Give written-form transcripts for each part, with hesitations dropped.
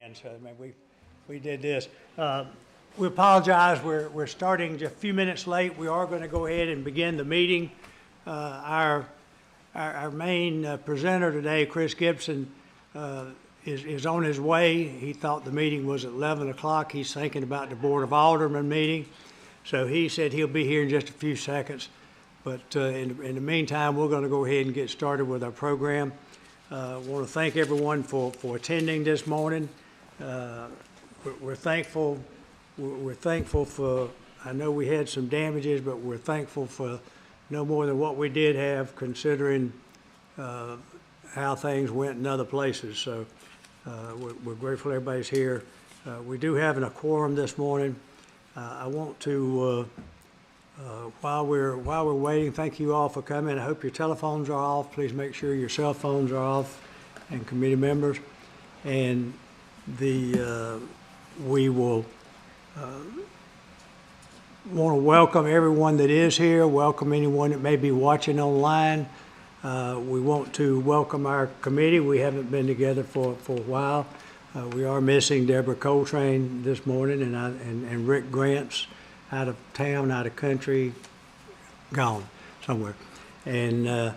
And so, I mean, we did this. We apologize. We're starting just a few minutes late. We are going to go ahead and begin the meeting. Our main presenter today, Chris Gibson, is on his way. He thought the meeting was at 11 o'clock. He's thinking about the Board of Aldermen meeting. So he said he'll be here in just a few seconds. But in the meantime, we're going to go ahead and get started with our program. I want to thank everyone for attending this morning. We're thankful. We're thankful for, I know we had some damages, but we're thankful for no more than what we did have, considering how things went in other places. So we're grateful everybody's here. We do have a quorum this morning. I want to, while we're waiting, thank you all for coming. I hope your telephones are off. Please make sure your cell phones are off, and committee members. And we will want to welcome everyone that is here, welcome anyone that may be watching online. We want to welcome our committee. We haven't been together for a while. We are missing Deborah Coltrane this morning, and Rick Grant's out of town, out of country, gone somewhere. And I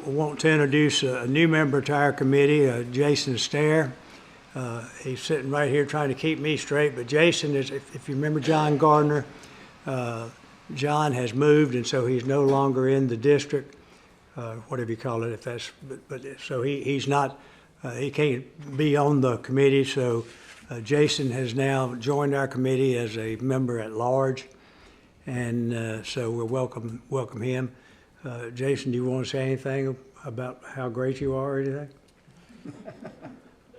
want to introduce a new member to our committee, Jason Stair. He's sitting right here trying to keep me straight, but Jason is, if you remember John Gardner, John has moved, and so he's no longer in the district, whatever you call it, if that's, but so he's not, he can't be on the committee, so Jason has now joined our committee as a member at large, and so we'll welcome him. Jason, do you want to say anything about how great you are or anything?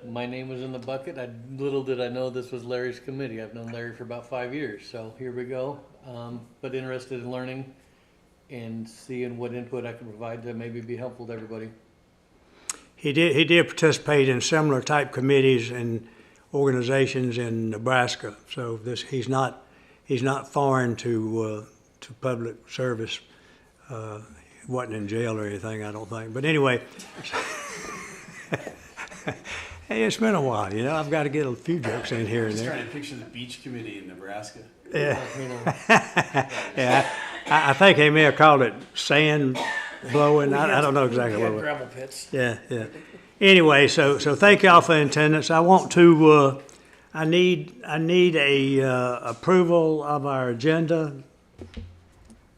My name was in the bucket. Little did I know this was Larry's committee. I've known Larry for about 5 years, so here we go. But interested in learning and seeing what input I can provide to maybe be helpful to everybody. He did participate in similar type committees and organizations in Nebraska, so he's not foreign to public service. He wasn't in jail or anything, I don't think. But anyway. Hey, it's been a while, you know. I've got to get a few jokes in here and there. I'm just trying to picture the beach committee in Nebraska. Yeah. Yeah. I think they may have called it sand blowing. I don't know exactly what it was. Gravel pits. Yeah, yeah. Anyway, so thank y'all for attendance. I want to. I need a approval of our agenda.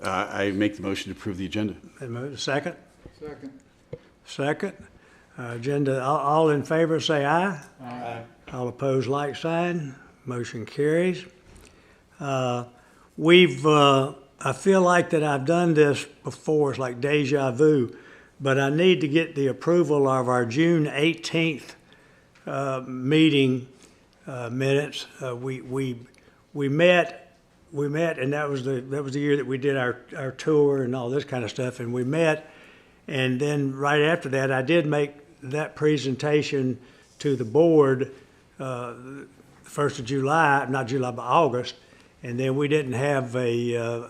I make the motion to approve the agenda. Second. Second. Second. Agenda, all in favor say aye. Aye. All opposed, like sign. Motion carries. I feel like that I've done this before. It's like deja vu, but I need to get the approval of our June 18th meeting minutes. We met, and that was the year that we did our tour and all this kind of stuff, and we met. And then right after that, I did make that presentation to the board 1st of July, not July, but August. And then we didn't have a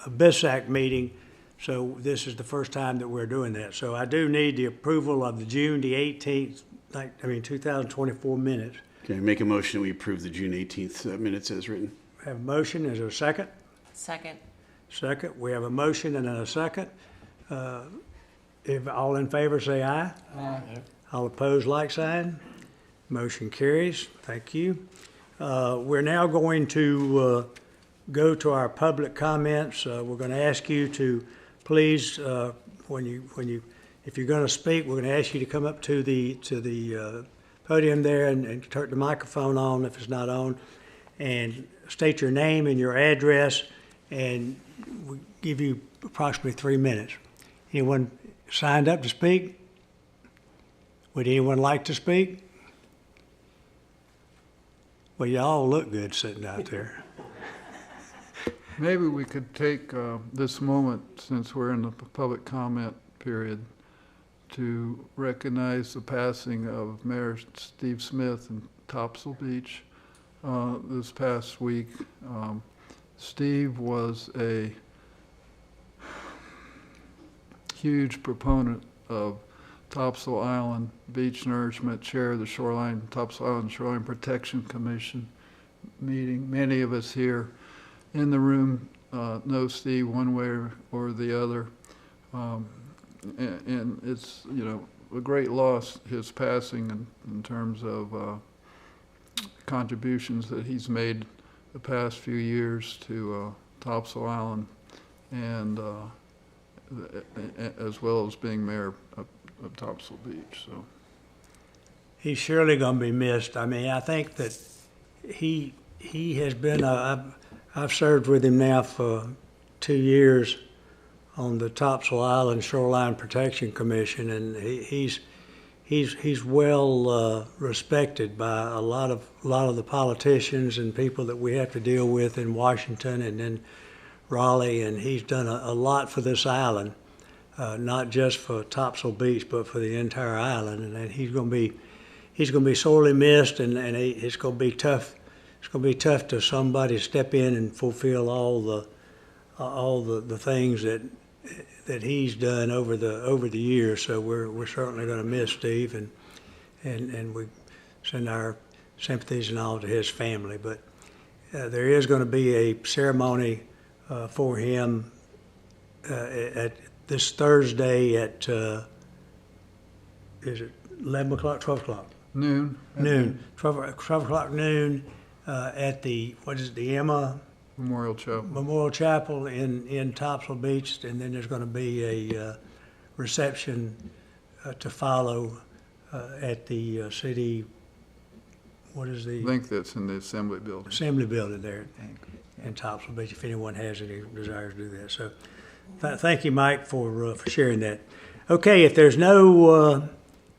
BISAC meeting, so this is the first time that we're doing that. So I do need the approval of the June the 18th, 2024 minutes. Okay, make a motion that we approve the June 18th minutes as written. Have a motion. Is there a second? Second. Second. We have a motion and a second. If all in favor say aye. Aye. All opposed, like sign. Motion carries. Thank you. We're now going to go to our public comments. We're going to ask you to please, if you're going to speak, we're going to ask you to come up to the podium there and turn the microphone on if it's not on, and state your name and your address, and we'll give you approximately 3 minutes. Anyone signed up to speak? Would anyone like to speak? Well, you all look good sitting out there. Maybe we could take this moment, since we're in the public comment period, to recognize the passing of Mayor Steve Smith in Topsail Beach this past week. Steve was a huge proponent of Topsail Island Beach Nourishment, Chair of the Topsail Island Shoreline Protection Commission meeting. Many of us here in the room know Steve one way or the other. And it's, you know, a great loss, his passing in terms of contributions that he's made the past few years to Topsail Island, and as well as being mayor of Topsail Beach. So He's surely going to be missed. I mean, I think that he has been, I've served with him now for 2 years on the Topsail Island Shoreline Protection Commission, and he's well respected by a lot of the politicians and people that we have to deal with in Washington and in Raleigh, and he's done a lot for this island, not just for Topsail Beach, but for the entire island. And he's going to be sorely missed, and it's going to be tough. It's going to be tough to somebody step in and fulfill all the things that he's done over the years. So we're certainly going to miss Steve, and we send our sympathies and all to his family. But there is going to be a ceremony for him at this Thursday at is it 11 o'clock, 12 o'clock? noon. Noon, 12 o'clock noon at the, what is it, the Emma Memorial Chapel. Memorial Chapel in Topsail Beach, and then there's going to be a reception to follow at the city, what is I the think that's in the Assembly Building. Assembly Building there in Topsail Beach, if anyone has any desire to do that. So thank you, Mike, for sharing that. Okay, if there's no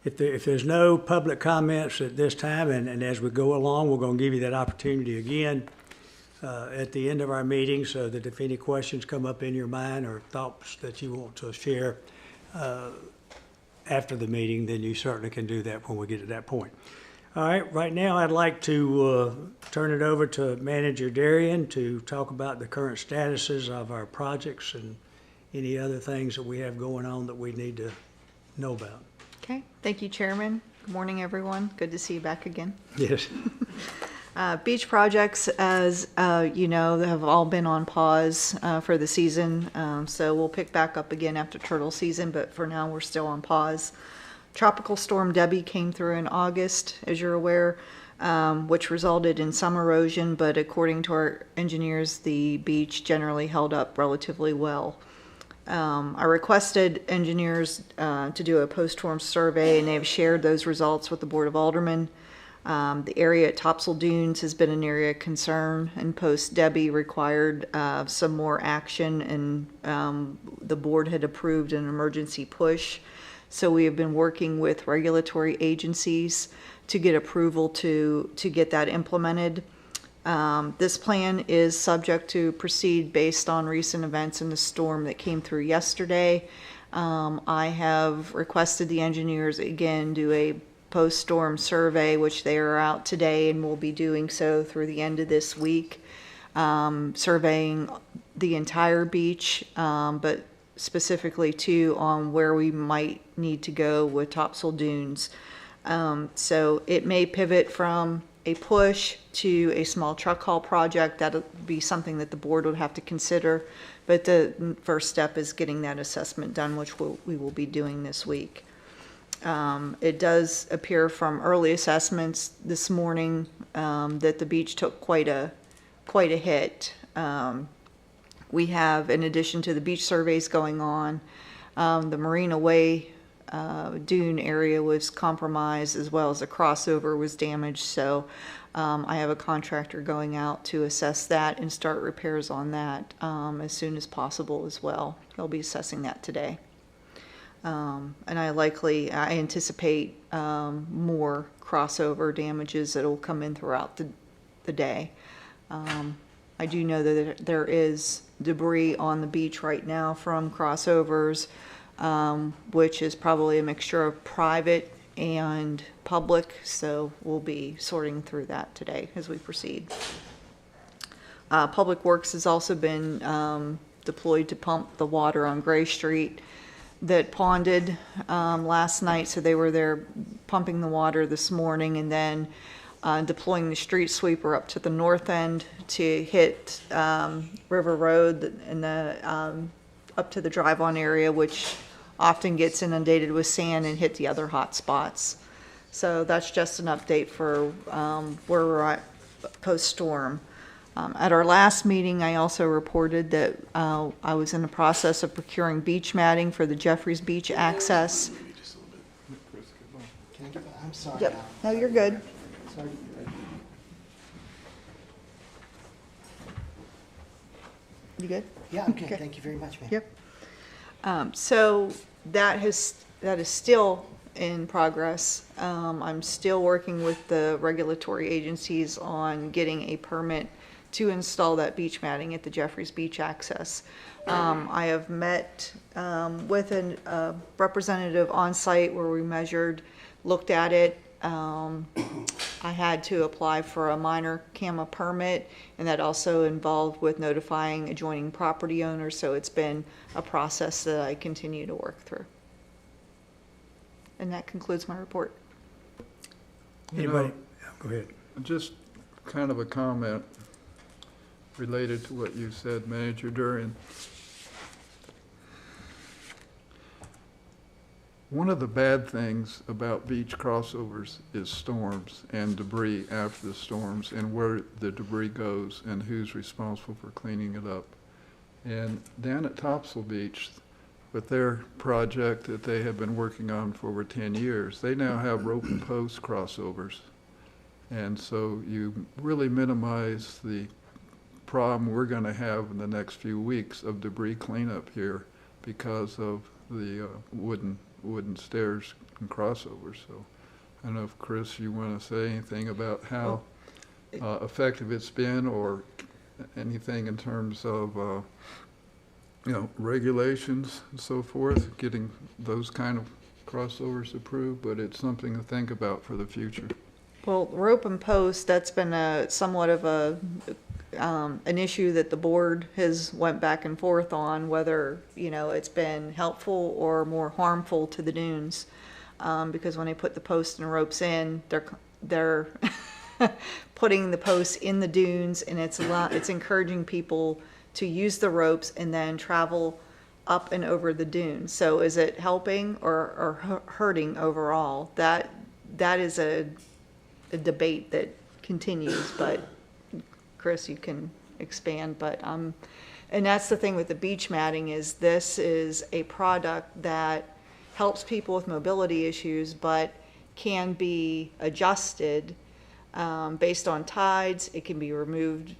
if there's no public comments at this time, and as we go along, we're going to give you that opportunity again at the end of our meeting, so that if any questions come up in your mind or thoughts that you want to share after the meeting, then you certainly can do that when we get to that point. All right, right now I'd like to turn it over to Manager Darian to talk about the current statuses of our projects and any other things that we have going on that we need to know about. Okay, thank you, Chairman. Good morning, everyone. Good to see you back again. Yes. Beach projects, as you know, have all been on pause for the season, so we'll pick back up again after turtle season, but for now we're still on pause. Tropical Storm Debbie came through in August, as you're aware, which resulted in some erosion, but according to our engineers, the beach generally held up relatively well. I requested engineers to do a post-storm survey, and they have shared those results with the Board of Aldermen. The area at Topsail Dunes has been an area of concern, and post-Debbie required some more action, and the board had approved an emergency push. So we have been working with regulatory agencies to get approval to get that implemented. This plan is subject to proceed based on recent events in the storm that came through yesterday. I have requested the engineers again do a post-storm survey, which they are out today and will be doing so through the end of this week, surveying the entire beach, but specifically too on where we might need to go with Topsail Dunes. So it may pivot from a push to a small truck haul project. That'll be something that the board would have to consider, but the first step is getting that assessment done, which we will be doing this week. It does appear from early assessments this morning that the beach took quite a hit. We have, in addition to the beach surveys going on, the Marina Way dune area was compromised, as well as a crossover was damaged. So I have a contractor going out to assess that and start repairs on that as soon as possible as well. He'll be assessing that today. And I anticipate more crossover damages that will come in throughout the day. I do know that there is debris on the beach right now from crossovers, which is probably a mixture of private and public, so we'll be sorting through that today as we proceed. Public Works has also been deployed to pump the water on Gray Street. that ponded last night, so they were there pumping the water this morning, and then deploying the street sweeper up to the north end to hit River Road and up to the drive-on area, which often gets inundated with sand, and hit the other hot spots. So that's just an update for where we're at post-storm. At our last meeting, I also reported that I was in the process of procuring beach matting for the Jeffries Beach access. Can I get that? I'm sorry. Yep, no, you're good. Sorry. You good? Yeah, I'm good. Okay. Thank you very much, ma'am. Yep. So that is still in progress. I'm still working with the regulatory agencies on getting a permit to install that beach matting at the Jeffries Beach access. I have met with a representative on site where we measured, looked at it. I had to apply for a minor CAMA permit, and that also involved with notifying adjoining property owners, so it's been a process that I continue to work through. And that concludes my report. You know, Anybody? Go ahead. just kind of a comment related to what you said, Manager Durian. One of the bad things about beach crossovers is storms and debris after the storms, and where the debris goes and who's responsible for cleaning it up. And down at Topsail Beach, with their project that they have been working on for over 10 years, they now have rope and post crossovers. And so you really minimize the problem we're going to have in the next few weeks of debris cleanup here because of the wooden stairs and crossovers. So I don't know if, Chris, you want to say anything about how effective it's been, or anything in terms of regulations and so forth, getting those kind of crossovers approved, but it's something to think about for the future. Well, rope and post, that's been somewhat of an issue that the board has went back and forth on, whether, it's been helpful or more harmful to the dunes. Because when they put the posts and ropes in, they're putting the posts in the dunes, and it's encouraging people to use the ropes and then travel up and over the dunes. So is it helping or hurting overall? That is a debate that continues, but Chris, you can expand. But and that's the thing with the beach matting, is this is a product that helps people with mobility issues, but can be adjusted based on tides. It can be removed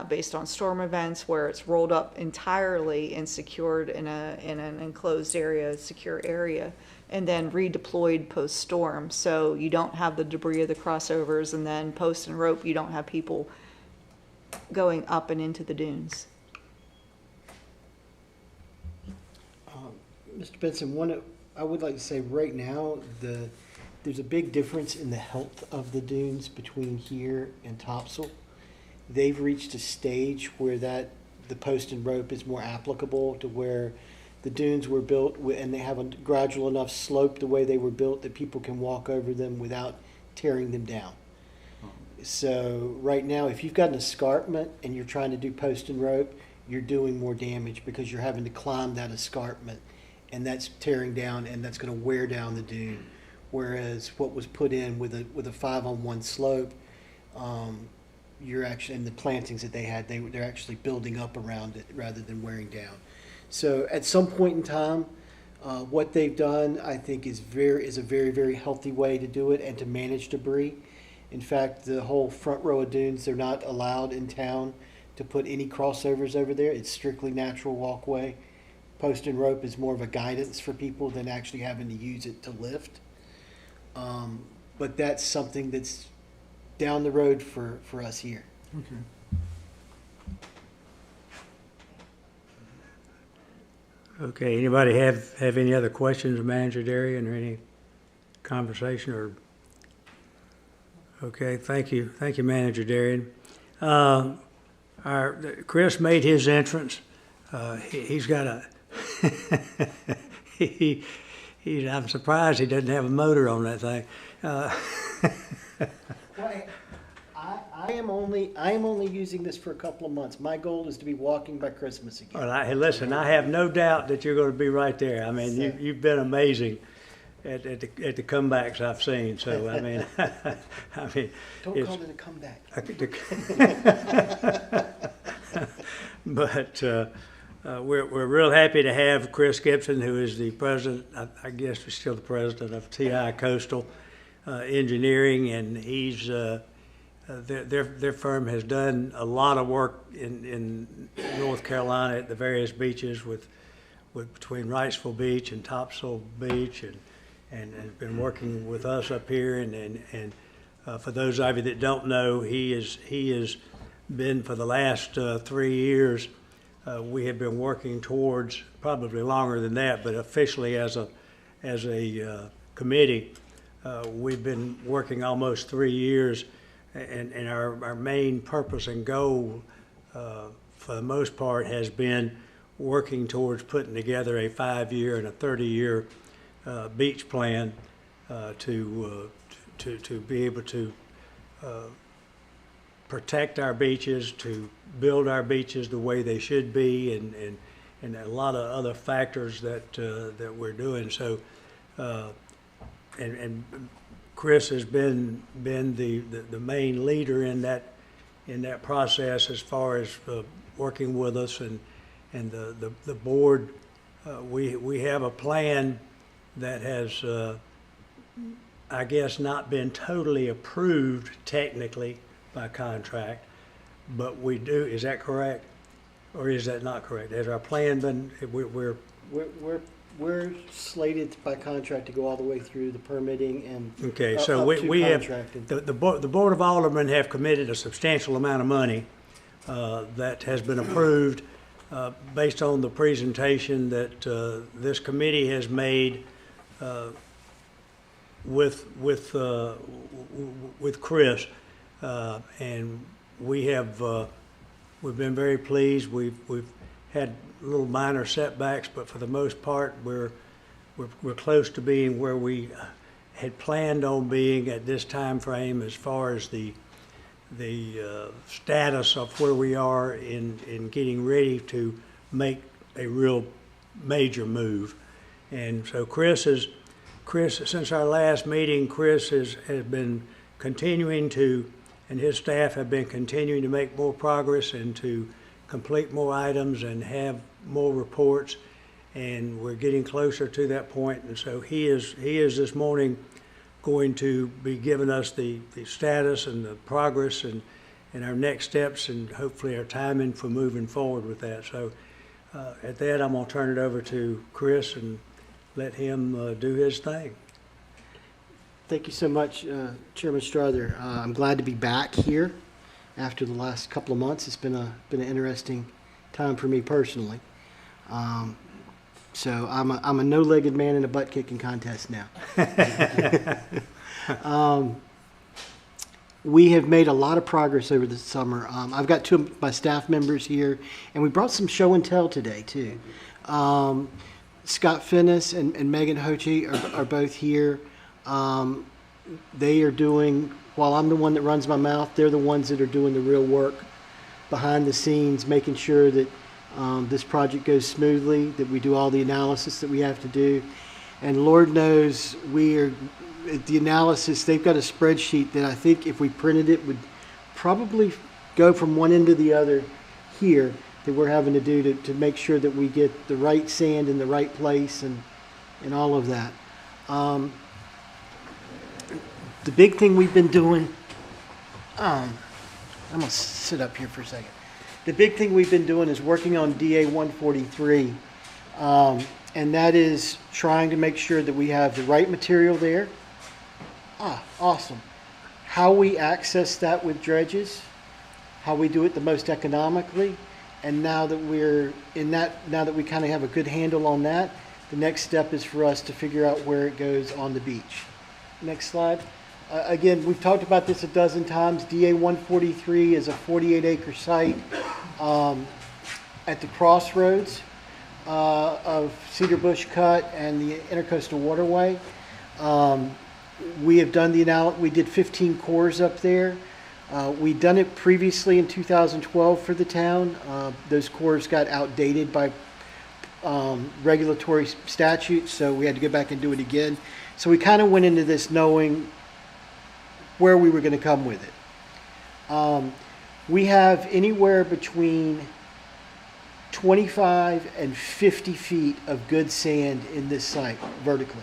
based on storm events, where it's rolled up entirely and secured in an enclosed area, secure area, and then redeployed post-storm. So you don't have the debris of the crossovers, and then post and rope, you don't have people going up and into the dunes. Mr. Benson, I would like to say right now, there's a big difference in the health of the dunes between here and Topsail. They've reached a stage where the post and rope is more applicable to where the dunes were built, and they have a gradual enough slope the way they were built that people can walk over them without tearing them down. So right now, if you've got an escarpment and you're trying to do post and rope, you're doing more damage because you're having to climb that escarpment, and that's tearing down, and that's going to wear down the dune. Whereas what was put in with a 5-on-1 slope, you're actually, in the plantings that they had, they're actually building up around it rather than wearing down. So at some point in time, what they've done, I think, is a very, very healthy way to do it and to manage debris. In fact, the whole front row of dunes, they're not allowed in town to put any crossovers over there. It's strictly natural walkway. Post and rope is more of a guidance for people than actually having to use it to lift. But that's something that's down the road for us here. Okay, anybody have any other questions of Manager Darian, or any conversation, or? Okay, thank you, Manager Darian. Chris made his entrance. He's got I'm surprised he doesn't have a motor on that thing. Well, I am only using this for a couple of months. My goal is to be walking by Christmas again. Well, hey, listen, I have no doubt that you're going to be right there. I mean, you've been amazing at the comebacks I've seen. So I mean, I mean, Don't call it a comeback. But we're real happy to have Chris Gibson, who is the president. I guess he's still the president of TI Coastal Engineering, and he's their firm has done a lot of work in North Carolina at the various beaches with between Wrightsville Beach and Topsail Beach, and has been working with us up here. And for those of you that don't know, he has been for the last 3 years. We have been working towards, probably longer than that, but officially as a committee, we've been working almost 3 years, and our main purpose and goal, for the most part, has been working towards putting together a 5-year and a 30-year beach plan to be able to protect our beaches, to build our beaches the way they should be, and a lot of other factors that we're doing. So, and Chris has been the main leader in that process as far as working with us, and the board. We have a plan that has, I guess, not been totally approved technically by contract, but we do. Is that correct, or is that not correct? Has our plan been? We're slated by contract to go all the way through the permitting and Okay, so up to we have contracting. the Board of Aldermen have committed a substantial amount of money that has been approved based on the presentation that this committee has made with Chris, and we've been very pleased. We've had little minor setbacks, but for the most part, we're close to being where we had planned on being at this time frame as far as the status of where we are in getting ready to make a real major move. And so Chris, since our last meeting, Chris has been continuing to, and his staff have been continuing to make more progress and to complete more items and have more reports, and we're getting closer to that point. And so he is this morning going to be giving us the status and the progress and our next steps, and hopefully our timing for moving forward with that. So at that, I'm going to turn it over to Chris and let him do his thing. Thank you so much, Chairman Strother. I'm glad to be back here after the last couple of months. It's been an interesting time for me personally. So I'm a no-legged man in a butt-kicking contest now. We have made a lot of progress over the summer. I've got 2 of my staff members here, and we brought some show and tell today too. Scott Finnis and Megan Hoche are both here. They are doing, while I'm the one that runs my mouth, they're the ones that are doing the real work behind the scenes, making sure that this project goes smoothly, that we do all the analysis that we have to do. And Lord knows the analysis, they've got a spreadsheet that I think if we printed it would probably go from one end to the other here, that we're having to do to make sure that we get the right sand in the right place and all of that. The big thing we've been doing, I'm going to sit up here for a second. The big thing we've been doing is working on DA 143, and that is trying to make sure that we have the right material there. Awesome. How we access that with dredges, how we do it the most economically, and now that we're in that, now that we kind of have a good handle on that, the next step is for us to figure out where it goes on the beach. Next slide. Again, we've talked about this a dozen times. DA 143 is a 48-acre site at the crossroads. of Cedar Bush Cut and the Intercoastal Waterway. We have done we did 15 cores up there. We'd done it previously in 2012 for the town. Those cores got outdated by regulatory statutes, so we had to go back and do it again. So we kind of went into this knowing where we were going to come with it. We have anywhere between 25 and 50 feet of good sand in this site vertically.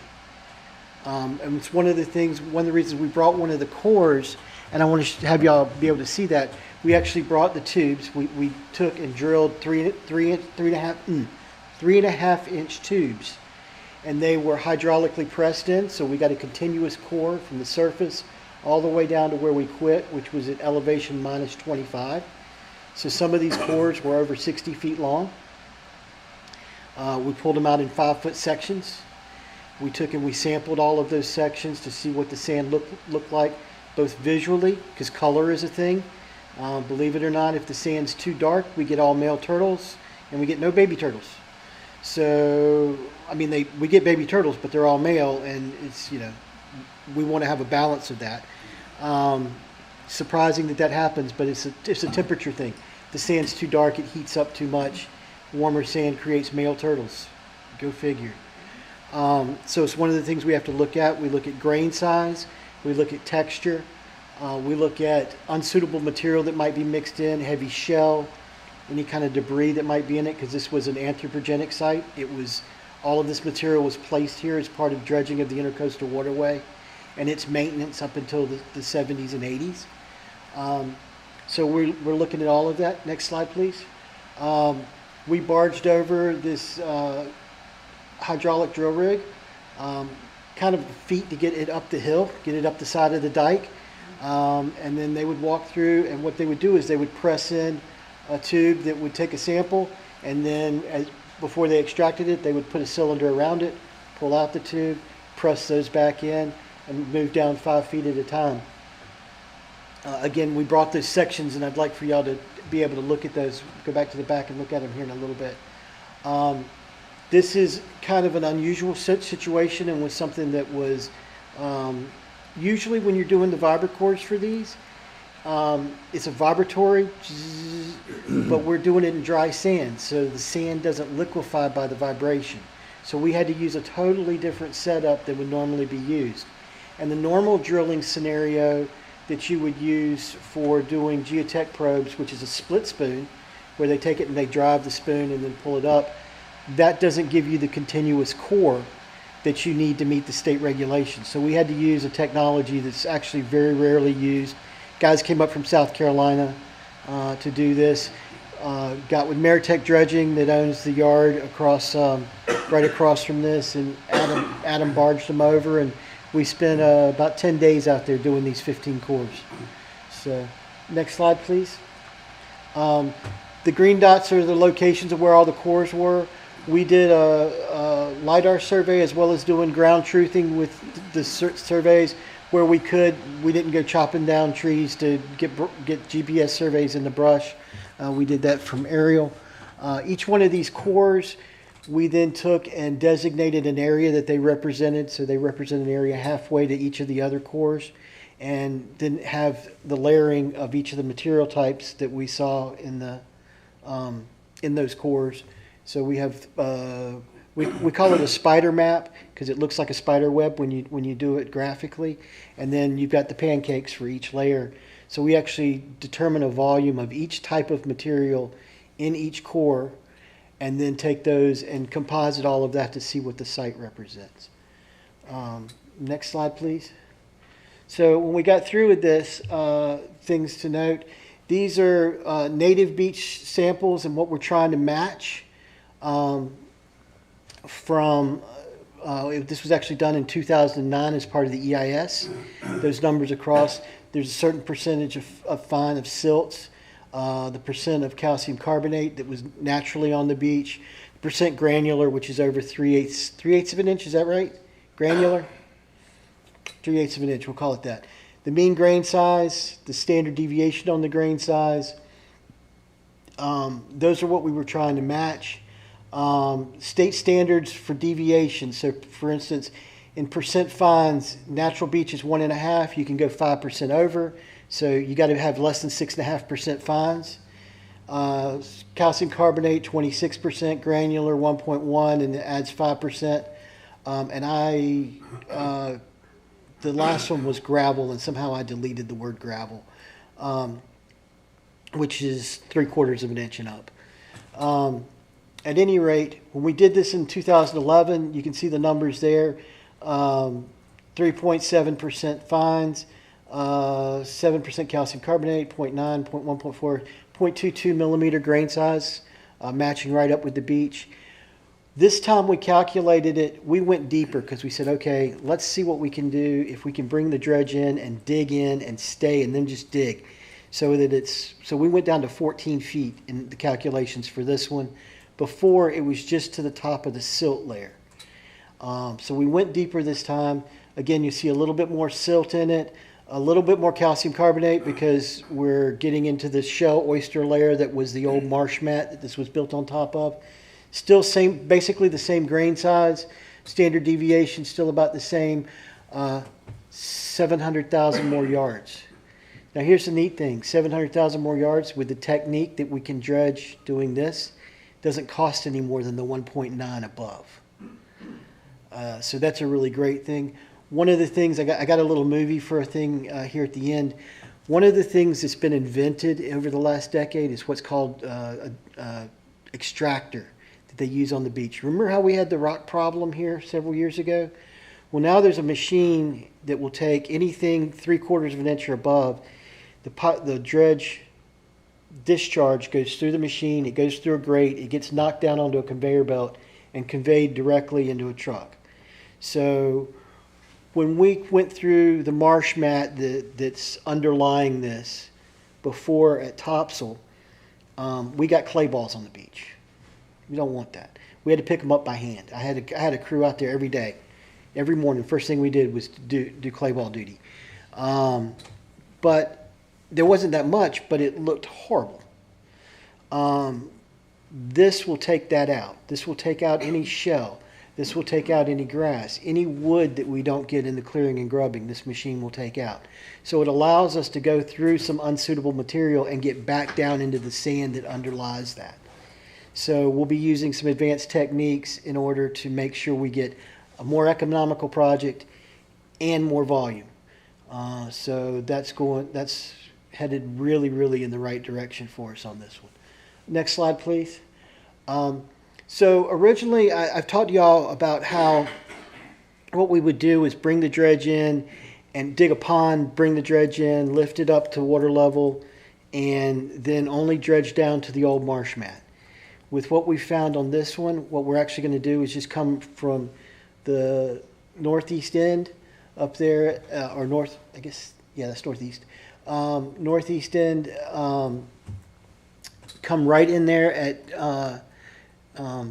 And it's one of the reasons we brought one of the cores, and I want to have y'all be able to see that. We actually brought the tubes. We took and drilled three and a half inch tubes, and they were hydraulically pressed in, so we got a continuous core from the surface all the way down to where we quit, which was at elevation minus 25. So some of these cores were over 60 feet long. We pulled them out in 5-foot sections. We took and we sampled all of those sections to see what the sand looked like, both visually, because color is a thing. Believe it or not, if the sand's too dark, we get all male turtles, and we get no baby turtles. So, I mean, we get baby turtles, but they're all male, and it's, we want to have a balance of that. Surprising that happens, but it's a temperature thing. The sand's too dark, it heats up too much. Warmer sand creates male turtles. Go figure. So it's one of the things we have to look at. We look at grain size, we look at texture, we look at unsuitable material that might be mixed in, heavy shell, any kind of debris that might be in it, because this was an anthropogenic site. All of this material was placed here as part of dredging of the Intercoastal Waterway and its maintenance up until the 70s and 80s. So we're looking at all of that. Next slide, please. We barged over this hydraulic drill rig, kind of feet to get it up the hill, get it up the side of the dike. And then they would walk through, and what they would do is they would press in a tube that would take a sample, and then before they extracted it, they would put a cylinder around it, pull out the tube, press those back in, and move down 5 feet at a time. Again, we brought those sections, and I'd like for y'all to be able to look at those, go back to the back and look at them here in a little bit. This is kind of an unusual situation, and was something that was usually when you're doing the vibracores for these, it's a vibratory, but we're doing it in dry sand, so the sand doesn't liquefy by the vibration. So we had to use a totally different setup than would normally be used. And the normal drilling scenario that you would use for doing geotech probes, which is a split spoon, where they take it and they drive the spoon and then pull it up, that doesn't give you the continuous core that you need to meet the state regulations. So we had to use a technology that's actually very rarely used. Guys came up from South Carolina to do this. Got with Meritech Dredging that owns the yard across, right across from this, and Adam barged them over, and we spent about 10 days out there doing these 15 cores. So, next slide, please. The green dots are the locations of where all the cores were. We did a LiDAR survey as well as doing ground truthing with the surveys where we could. We didn't go chopping down trees to get GPS surveys in the brush. We did that from aerial. Each one of these cores, we then took and designated an area that they represented. So they represent an area halfway to each of the other cores, and then have the layering of each of the material types that we saw in the in those cores. So we have we call it a spider map because it looks like a spider web when you do it graphically, and then you've got the pancakes for each layer. So we actually determine a volume of each type of material in each core, and then take those and composite all of that to see what the site represents. Next slide, please. So when we got through with this, things to note, these are native beach samples, and what we're trying to match from, this was actually done in 2009 as part of the EIS. Those numbers across, there's a certain percentage of fine of silts, the percent of calcium carbonate that was naturally on the beach, percent granular, which is over 3/8 of an inch, is that right? Granular? 3/8 of an inch, we'll call it that. The mean grain size, the standard deviation on the grain size, those are what we were trying to match. State standards for deviation. So for instance, in percent fines, natural beach is 1.5, you can go 5% over. So you got to have less than 6.5% fines. Calcium carbonate, 26%, granular 1.1, and it adds 5%. The last one was gravel, and somehow I deleted the word gravel, which is 3/4 of an inch and up. At any rate, when we did this in 2011, you can see the numbers there. 3.7% fines, 7% calcium carbonate, 0.9, 0.1, 0.4, 0.22 millimeter grain size, matching right up with the beach. This time we calculated it, we went deeper because we said, okay, let's see what we can do if we can bring the dredge in and dig in and stay and then just dig. So we went down to 14 feet in the calculations for this one. Before, it was just to the top of the silt layer. So we went deeper this time. Again, you see a little bit more silt in it, a little bit more calcium carbonate because we're getting into the shell oyster layer that was the old marsh mat that this was built on top of. Still basically the same grain size, standard deviation still about the same, 700,000 more yards. Now here's the neat thing, 700,000 more yards with the technique that we can dredge doing this doesn't cost any more than the 1.9 above. So that's a really great thing. One of the things, I got a little movie for a thing here at the end. One of the things that's been invented over the last decade is what's called extractor that they use on the beach. Remember how we had the rock problem here several years ago? Well, now there's a machine that will take anything 3/4 of an inch or above. The dredge discharge goes through the machine, it goes through a grate, it gets knocked down onto a conveyor belt and conveyed directly into a truck. So when we went through the marsh mat that's underlying this before at Topsail, we got clay balls on the beach. We don't want that. We had to pick them up by hand. I had a crew out there every day. Every morning, first thing we did was do clay ball duty. But there wasn't that much, but it looked horrible. This will take that out. This will take out any shell. This will take out any grass. Any wood that we don't get in the clearing and grubbing, this machine will take out. So it allows us to go through some unsuitable material and get back down into the sand that underlies that. So we'll be using some advanced techniques in order to make sure we get a more economical project and more volume. So that's headed really, really in the right direction for us on this one. Next slide, please. So originally, I've talked to y'all about how what we would do is bring the dredge in and dig a pond, bring the dredge in, lift it up to water level, and then only dredge down to the old marsh mat. With what we found on this one, what we're actually going to do is just come from the northeast end up there, or north, I guess, yeah, that's northeast. Northeast end, come right in there at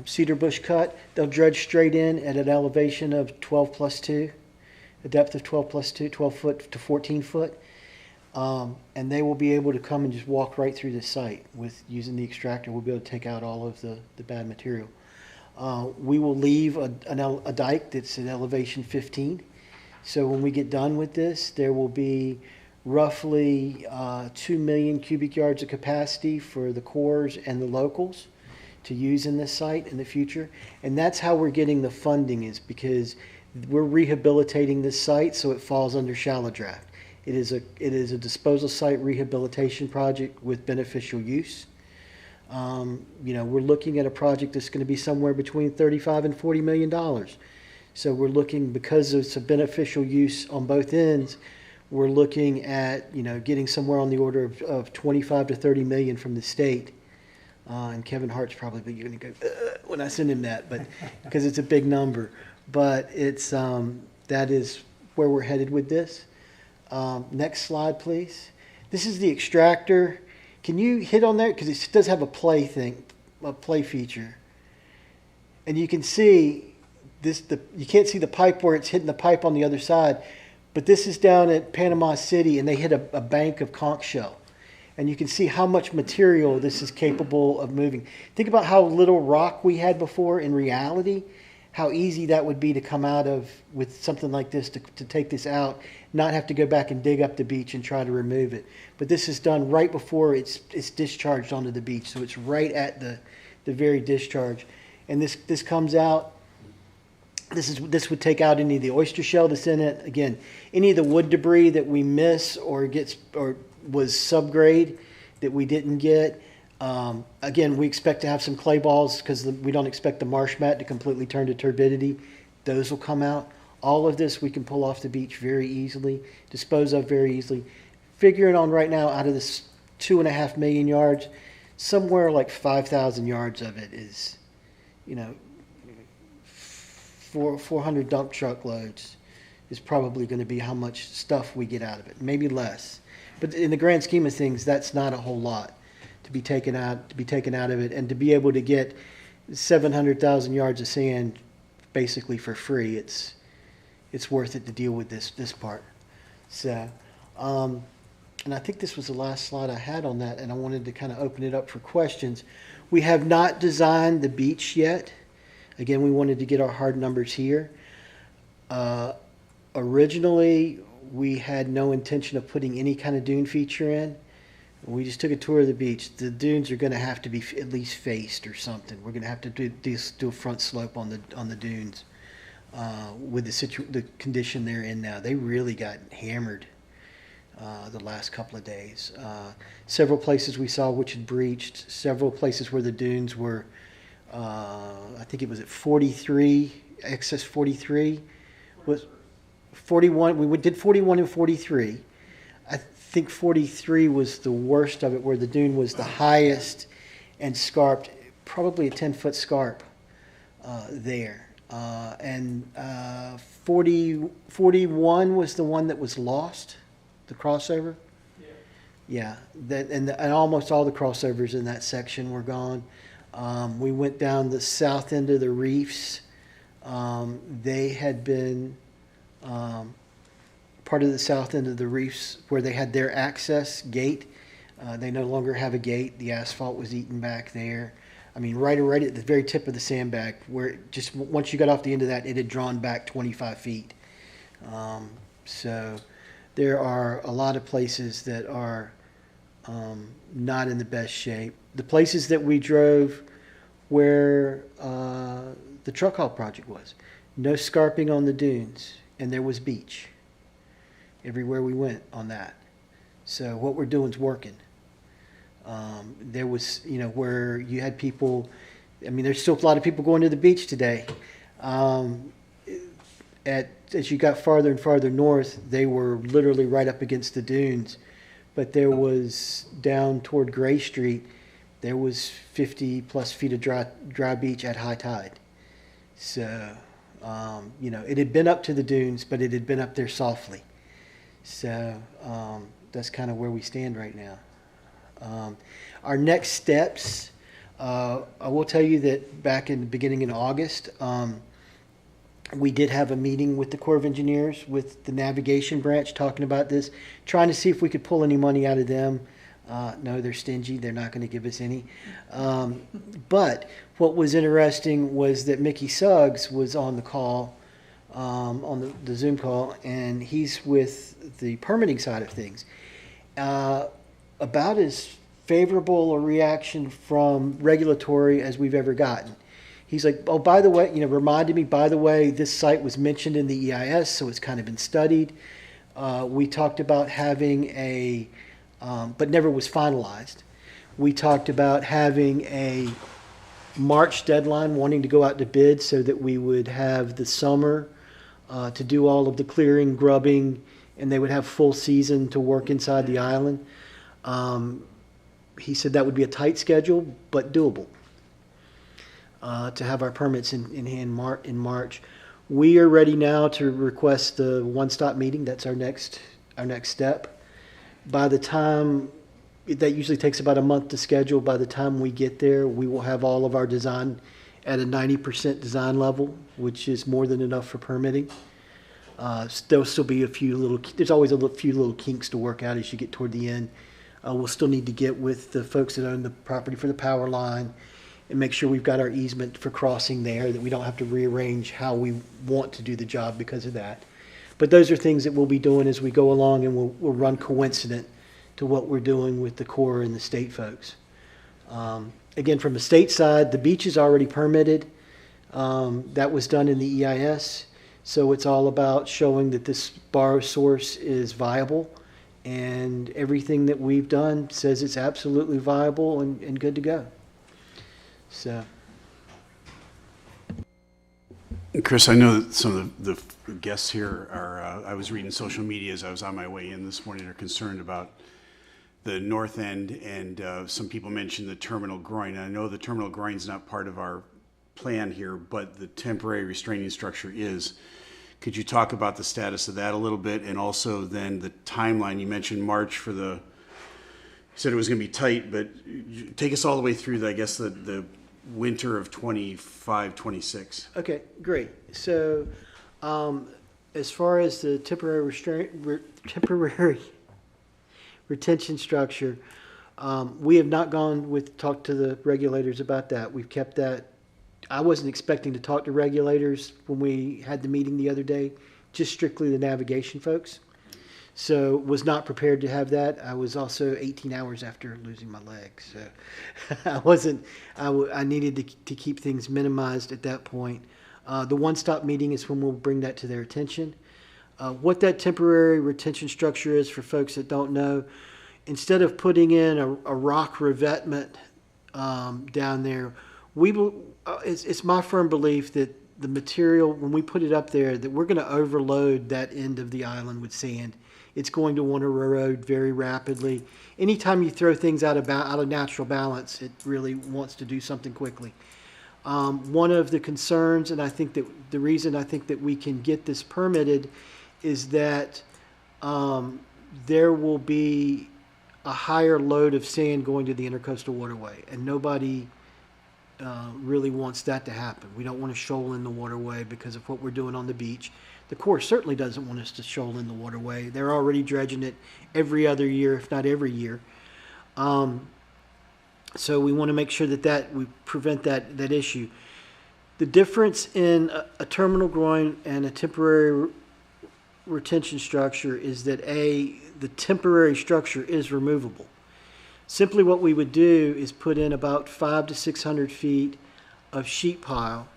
Cedar Bush Cut. They'll dredge straight in at an elevation of 12 plus 2, a depth of 12 plus 2, 12 foot to 14 foot. And they will be able to come and just walk right through the site with using the extractor. We'll be able to take out all of the bad material. We will leave a dike that's at elevation 15. So when we get done with this, there will be roughly 2 million cubic yards of capacity for the Corps and the locals to use in this site in the future. And that's how we're getting the funding, is because we're rehabilitating this site so it falls under shallow draft. It is a disposal site rehabilitation project with beneficial use. We're looking at a project that's going to be somewhere between $35 and $40 million. So we're looking, because it's a beneficial use on both ends, we're looking at, getting somewhere on the order of 25 to 30 million from the state. And Kevin Hart's probably going to go when I send him that, but because it's a big number. But it's that is where we're headed with this. Next slide, please. This is the extractor. Can you hit on that? Because it does have a play feature. And you can see this. You can't see the pipe where it's hitting the pipe on the other side. But this is down at Panama City, and they hit a bank of conch shell. And you can see how much material this is capable of moving. Think about how little rock we had before in reality, how easy that would be to come out of with something like this, to take this out, not have to go back and dig up the beach and try to remove it. But this is done right before it's discharged onto the beach, so it's right at the very discharge. And this comes out. This would take out any of the oyster shell that's in it. Again, any of the wood debris that we miss or was subgrade that we didn't get. Again, we expect to have some clay balls because we don't expect the marsh mat to completely turn to turbidity. Those will come out. All of this we can pull off the beach very easily, dispose of very easily. Figuring on right now, out of this 2.5 million yards, somewhere like 5,000 yards of it is, 400 dump truck loads is probably going to be how much stuff we get out of it, maybe less. But in the grand scheme of things, that's not a whole lot to be taken out of it, and to be able to get 700,000 yards of sand basically for free. It's worth it to deal with this part. So, and I think this was the last slide I had on that, and I wanted to kind of open it up for questions. We have not designed the beach yet. Again, we wanted to get our hard numbers here. Originally, we had no intention of putting any kind of dune feature in. We just took a tour of the beach. The dunes are going to have to be at least faced or something. We're going to have to do a front slope on the dunes with the condition they're in now. They really got hammered the last couple of days. Several places we saw which had breached. Several places where the dunes were, I think it was at 43, excess 43. Was 41. We did 41 and 43. I think 43 was the worst of it, where the dune was the highest and scarped, probably a 10-foot scarp there. And 41 was the one that was lost, the crossover. Yeah, and almost all the crossovers in that section were gone. We went down the south end of the reefs. They had been part of the south end of the reefs where they had their access gate. They no longer have a gate. The asphalt was eaten back there. I mean, right at the very tip of the sandbag, where just once you got off the end of that, it had drawn back 25 feet. So there are a lot of places that are not in the best shape. The places that we drove where the truck haul project was, no scarping on the dunes, and there was beach everywhere we went on that. So what we're doing is working. There was, where you had people, I mean, there's still a lot of people going to the beach today. As you got farther and farther north, they were literally right up against the dunes. But there was, down toward Gray Street, there was 50 plus feet of dry beach at high tide. So, it had been up to the dunes, but it had been up there softly. So that's kind of where we stand right now. Our next steps, I will tell you that back in the beginning in August, we did have a meeting with the Corps of Engineers, with the navigation branch, talking about this, trying to see if we could pull any money out of them. No, they're stingy. They're not going to give us any. But what was interesting was that Mickey Suggs was on the call, on the Zoom call, and he's with the permitting side of things. About as favorable a reaction from regulatory as we've ever gotten. He's like, oh, by the way, reminded me, by the way, this site was mentioned in the EIS, so it's kind of been studied. We talked about having but never was finalized. We talked about having a March deadline, wanting to go out to bid so that we would have the summer to do all of the clearing, grubbing, and they would have full season to work inside the island. He said that would be a tight schedule, but doable, to have our permits in hand in March. We are ready now to request the one-stop meeting. That's our next step. By the time, that usually takes about a month to schedule. By the time we get there, we will have all of our design at a 90% design level, which is more than enough for permitting. There'll still be there's always a few little kinks to work out as you get toward the end. We'll still need to get with the folks that own the property for the power line and make sure we've got our easement for crossing there, that we don't have to rearrange how we want to do the job because of that. But those are things that we'll be doing as we go along, and we'll run coincident to what we're doing with the Corps and the state folks. Again, from the state side, the beach is already permitted. That was done in the EIS. So it's all about showing that this borrow source is viable, and everything that we've done says it's absolutely viable and good to go. So. Chris, I know that some of the guests here are, I was reading social media as I was on my way in this morning, are concerned about the north end, and some people mentioned the terminal groin. I know the terminal groin's not part of our plan here, but the temporary restraining structure is. Could you talk about the status of that a little bit, and also then the timeline? You mentioned March for you said it was going to be tight, but take us all the way through, I guess, the winter of 25, 26. Okay, great. So, as far as the temporary retention structure, we have not talked to the regulators about that. We've kept that. I wasn't expecting to talk to regulators when we had the meeting the other day, just strictly the navigation folks. So was not prepared to have that. I was also 18 hours after losing my leg. So I needed to keep things minimized at that point. The one-stop meeting is when we'll bring that to their attention. What that temporary retention structure is, for folks that don't know, instead of putting in a rock revetment down there, it's my firm belief that the material, when we put it up there, that we're going to overload that end of the island with sand. It's going to want to erode very rapidly. Anytime you throw things out of natural balance, it really wants to do something quickly. One of the concerns, and I think that the reason I think that we can get this permitted, is that there will be a higher load of sand going to the intercoastal waterway, and nobody really wants that to happen. We don't want to shoal in the waterway because of what we're doing on the beach. The Corps certainly doesn't want us to shoal in the waterway. They're already dredging it every other year, if not every year. So we want to make sure that we prevent that issue. The difference in a terminal groin and a temporary retention structure is that the temporary structure is removable. Simply what we would do is put in about 500 to 600 feet of sheet pile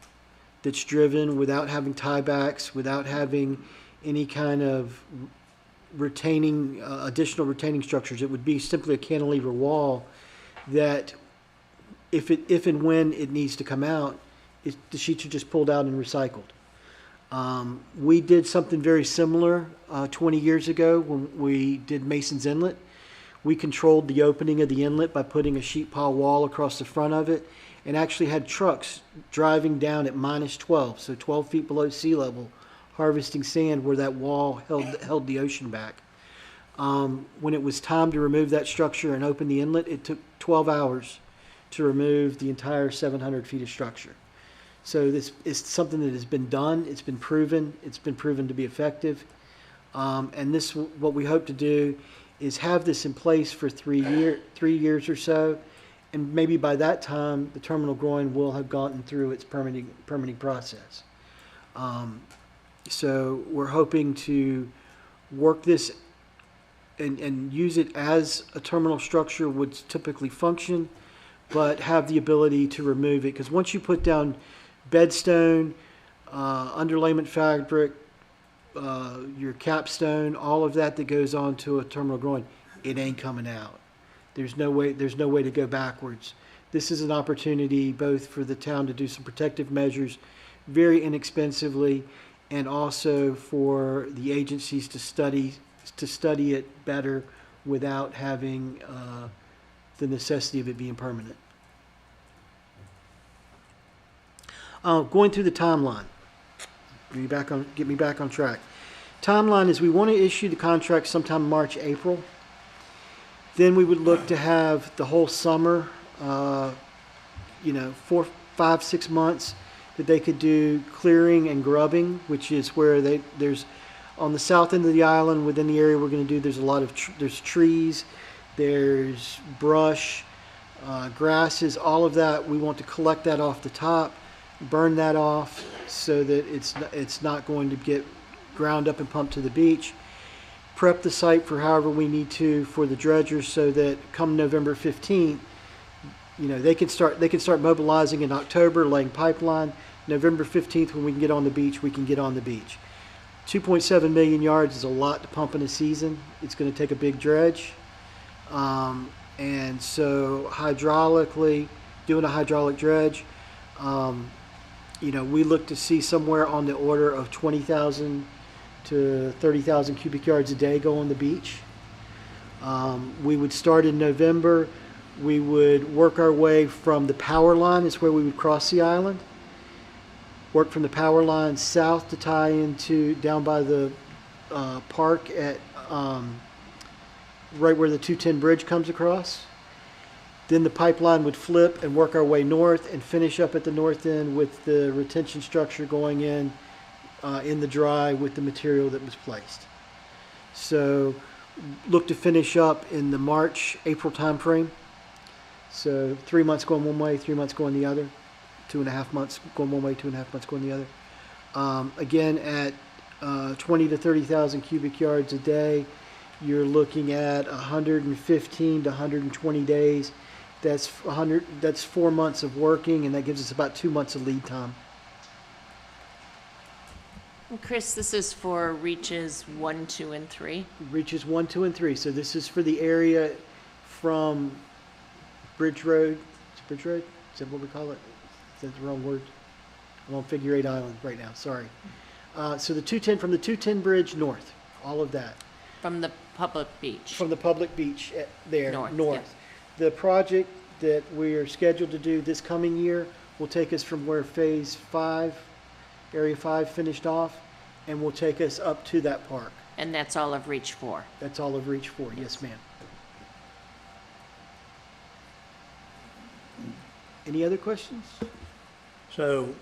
that's driven without having tiebacks, without having any kind of additional retaining structures. It would be simply a cantilever wall that if and when it needs to come out, the sheets are just pulled out and recycled. We did something very similar 20 years ago when we did Mason's Inlet. We controlled the opening of the inlet by putting a sheet pile wall across the front of it, and actually had trucks driving down at -12, so 12 feet below sea level, harvesting sand where that wall held the ocean back. When it was time to remove that structure and open the inlet, it took 12 hours to remove the entire 700 feet of structure. So this is something that has been done. It's been proven to be effective. And what we hope to do is have this in place for 3 years or so, and maybe by that time the terminal groin will have gotten through its permitting process. So we're hoping to work this and use it as a terminal structure would typically function, but have the ability to remove it, because once you put down bedstone, underlayment fabric, your capstone, all of that goes on to a terminal groin, it ain't coming out. There's no way to go backwards. This is an opportunity both for the town to do some protective measures very inexpensively, and also for the agencies to study it better without having the necessity of it being permanent. Going through the timeline. Get me back on track. Timeline is we want to issue the contract sometime March, April. Then we would look to have the whole summer, 4, 5, 6 months that they could do clearing and grubbing, which is where there's on the south end of the island within the area we're going to do. There's a lot of there's trees there's brush, grasses, all of that. We want to collect that off the top, burn that off so that it's not going to get ground up and pumped to the beach. Prep the site for however we need to for the dredgers so that come November 15th, you know, they can start mobilizing in October, laying pipeline. November 15th, when we can get on the beach, we can get on the beach. 2.7 million yards is a lot to pump in a season. It's going to take a big dredge. And so hydraulically, doing a hydraulic dredge, you know, we look to see somewhere on the order of 20,000 to 30,000 cubic yards a day go on the beach. We would start in November. We would work our way from the power line is where we would cross the island. Work from the power line south to tie into down by the park at right where the 210 bridge comes across. Then the pipeline would flip and work our way north and finish up at the north end with the retention structure going in the dry with the material that was placed. So look to finish up in the March, April timeframe. So 3 months going one way, 3 months going the other. 2.5 months going one way, 2.5 months going the other. Again, at 20 to 30,000 cubic yards a day, you're looking at 115 to 120 days. That's 4 months of working, and that gives us about 2 months of lead time. Chris, this is for reaches 1, 2, and 3. Reaches 1, 2, and 3. So this is for the area from Bridge Road. Is it Bridge Road? Is that what we call it? Is that the wrong word? I'm on Figure 8 Island right now. Sorry. So the 210 from the 210 bridge north, all of that. From the public beach. From the public beach there North, north. yes. The project that we are scheduled to do this coming year will take us from where Phase 5, Area 5 finished off, and will take us up to that park. And that's all of Reach 4. That's all of Reach 4. Yes, ma'am. Any other questions? So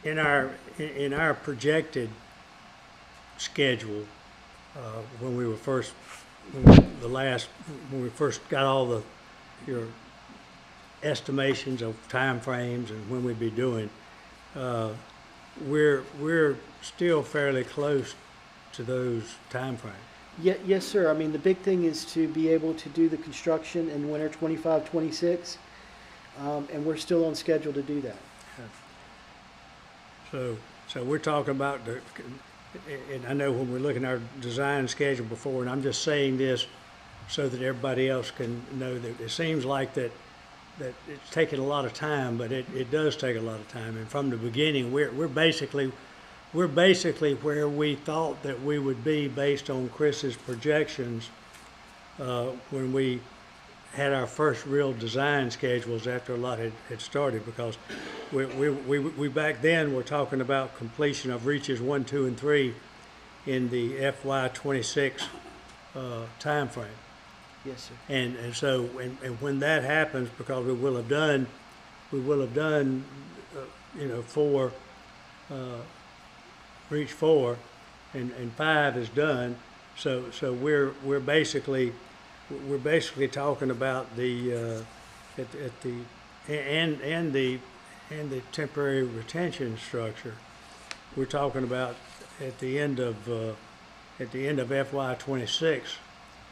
in our projected schedule, when we first got all your estimations of timeframes and when we'd be doing, we're still fairly close to those timeframes. Yes, sir. I mean, the big thing is to be able to do the construction in winter 25, 26, and we're still on schedule to do that. So we're talking about and I know when we're looking at our design schedule before, and I'm just saying this so that everybody else can know that it seems like that it's taking a lot of time, but it does take a lot of time. And from the beginning, we're basically where we thought that we would be based on Chris's projections when we had our first real design schedules after a lot had started, because we back then were talking about completion of reaches 1, 2, and 3 in the FY26 timeframe. Yes, sir. And so when that happens, because we will have done reach 4 and 5 is done. So we're basically talking about the the temporary retention structure. We're talking about at the end of FY26,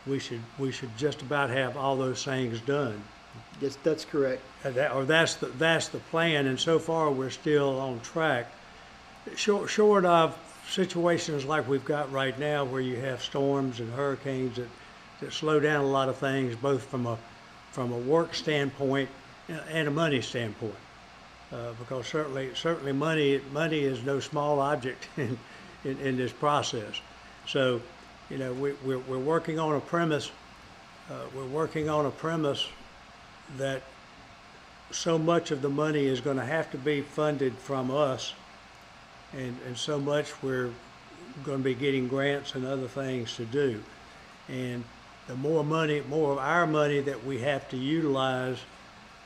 we should just about have all those things done. Yes, that's correct. That's the plan, and so far we're still on track. Short of situations like we've got right now, where you have storms and hurricanes that slow down a lot of things, both from a work standpoint and a money standpoint, because certainly money is no small object in this process. So, you know, we're working on a premise. We're working on a premise that so much of the money is going to have to be funded from us, and so much we're going to be getting grants and other things to do. And the more of our money that we have to utilize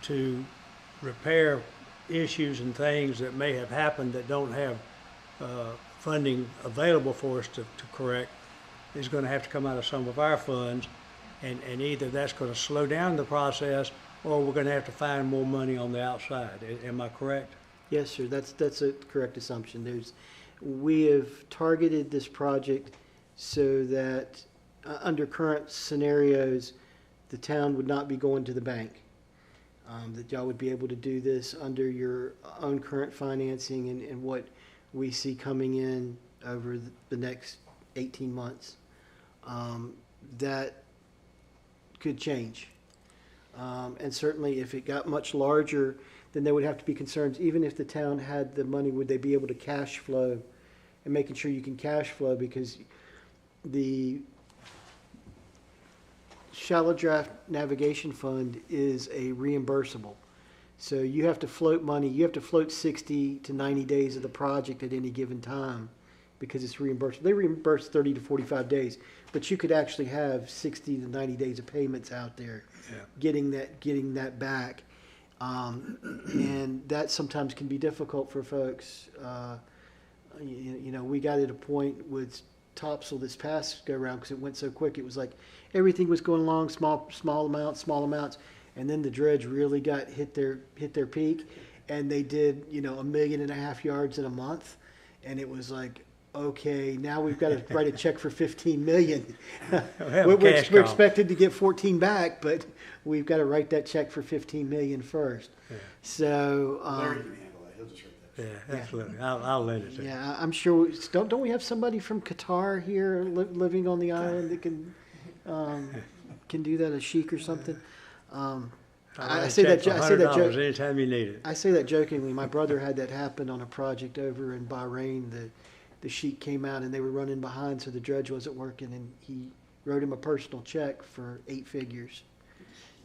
to repair issues and things that may have happened that don't have funding available for us to correct, is going to have to come out of some of our funds. And either that's gonna slow down the process, or we're gonna have to find more money on the outside. Am I correct? Yes, sir, that's a correct assumption. We have targeted this project so that, under current scenarios, the town would not be going to the bank. That y'all would be able to do this under your own current financing and what we see coming in over the next 18 months. That could change. And certainly if it got much larger, then there would have to be concerns. Even if the town had the money, would they be able to cash flow? And making sure you can cash flow, because the shallow draft navigation fund is a reimbursable. So you have to float money, you have to float 60 to 90 days of the project at any given time because it's reimbursed. They reimburse 30 to 45 days, but you could actually have 60 to 90 days of payments out there, getting that back. And that sometimes can be difficult for folks. You know, we got at a point with Topsail this past go around because it went so quick. It was like everything was going along, small amounts, and then the dredge really got hit their peak, and they did 1.5 million yards in a month, and it was like, okay, now we've got to write a check for 15 million. We're expected to get 14 back, but we've got to write that check for 15 million first. Yeah. So. Larry can handle that. He'll just write that. Yeah, absolutely. I'll let it. Yeah, I'm sure. Don't we have somebody from Qatar here living on the island that can do that, a sheik or something? I say that joke. Anytime you need it. I say that jokingly. My brother had that happen on a project over in Bahrain. The sheik came out and they were running behind, so the dredge wasn't working, and he wrote him a personal check for 8 figures,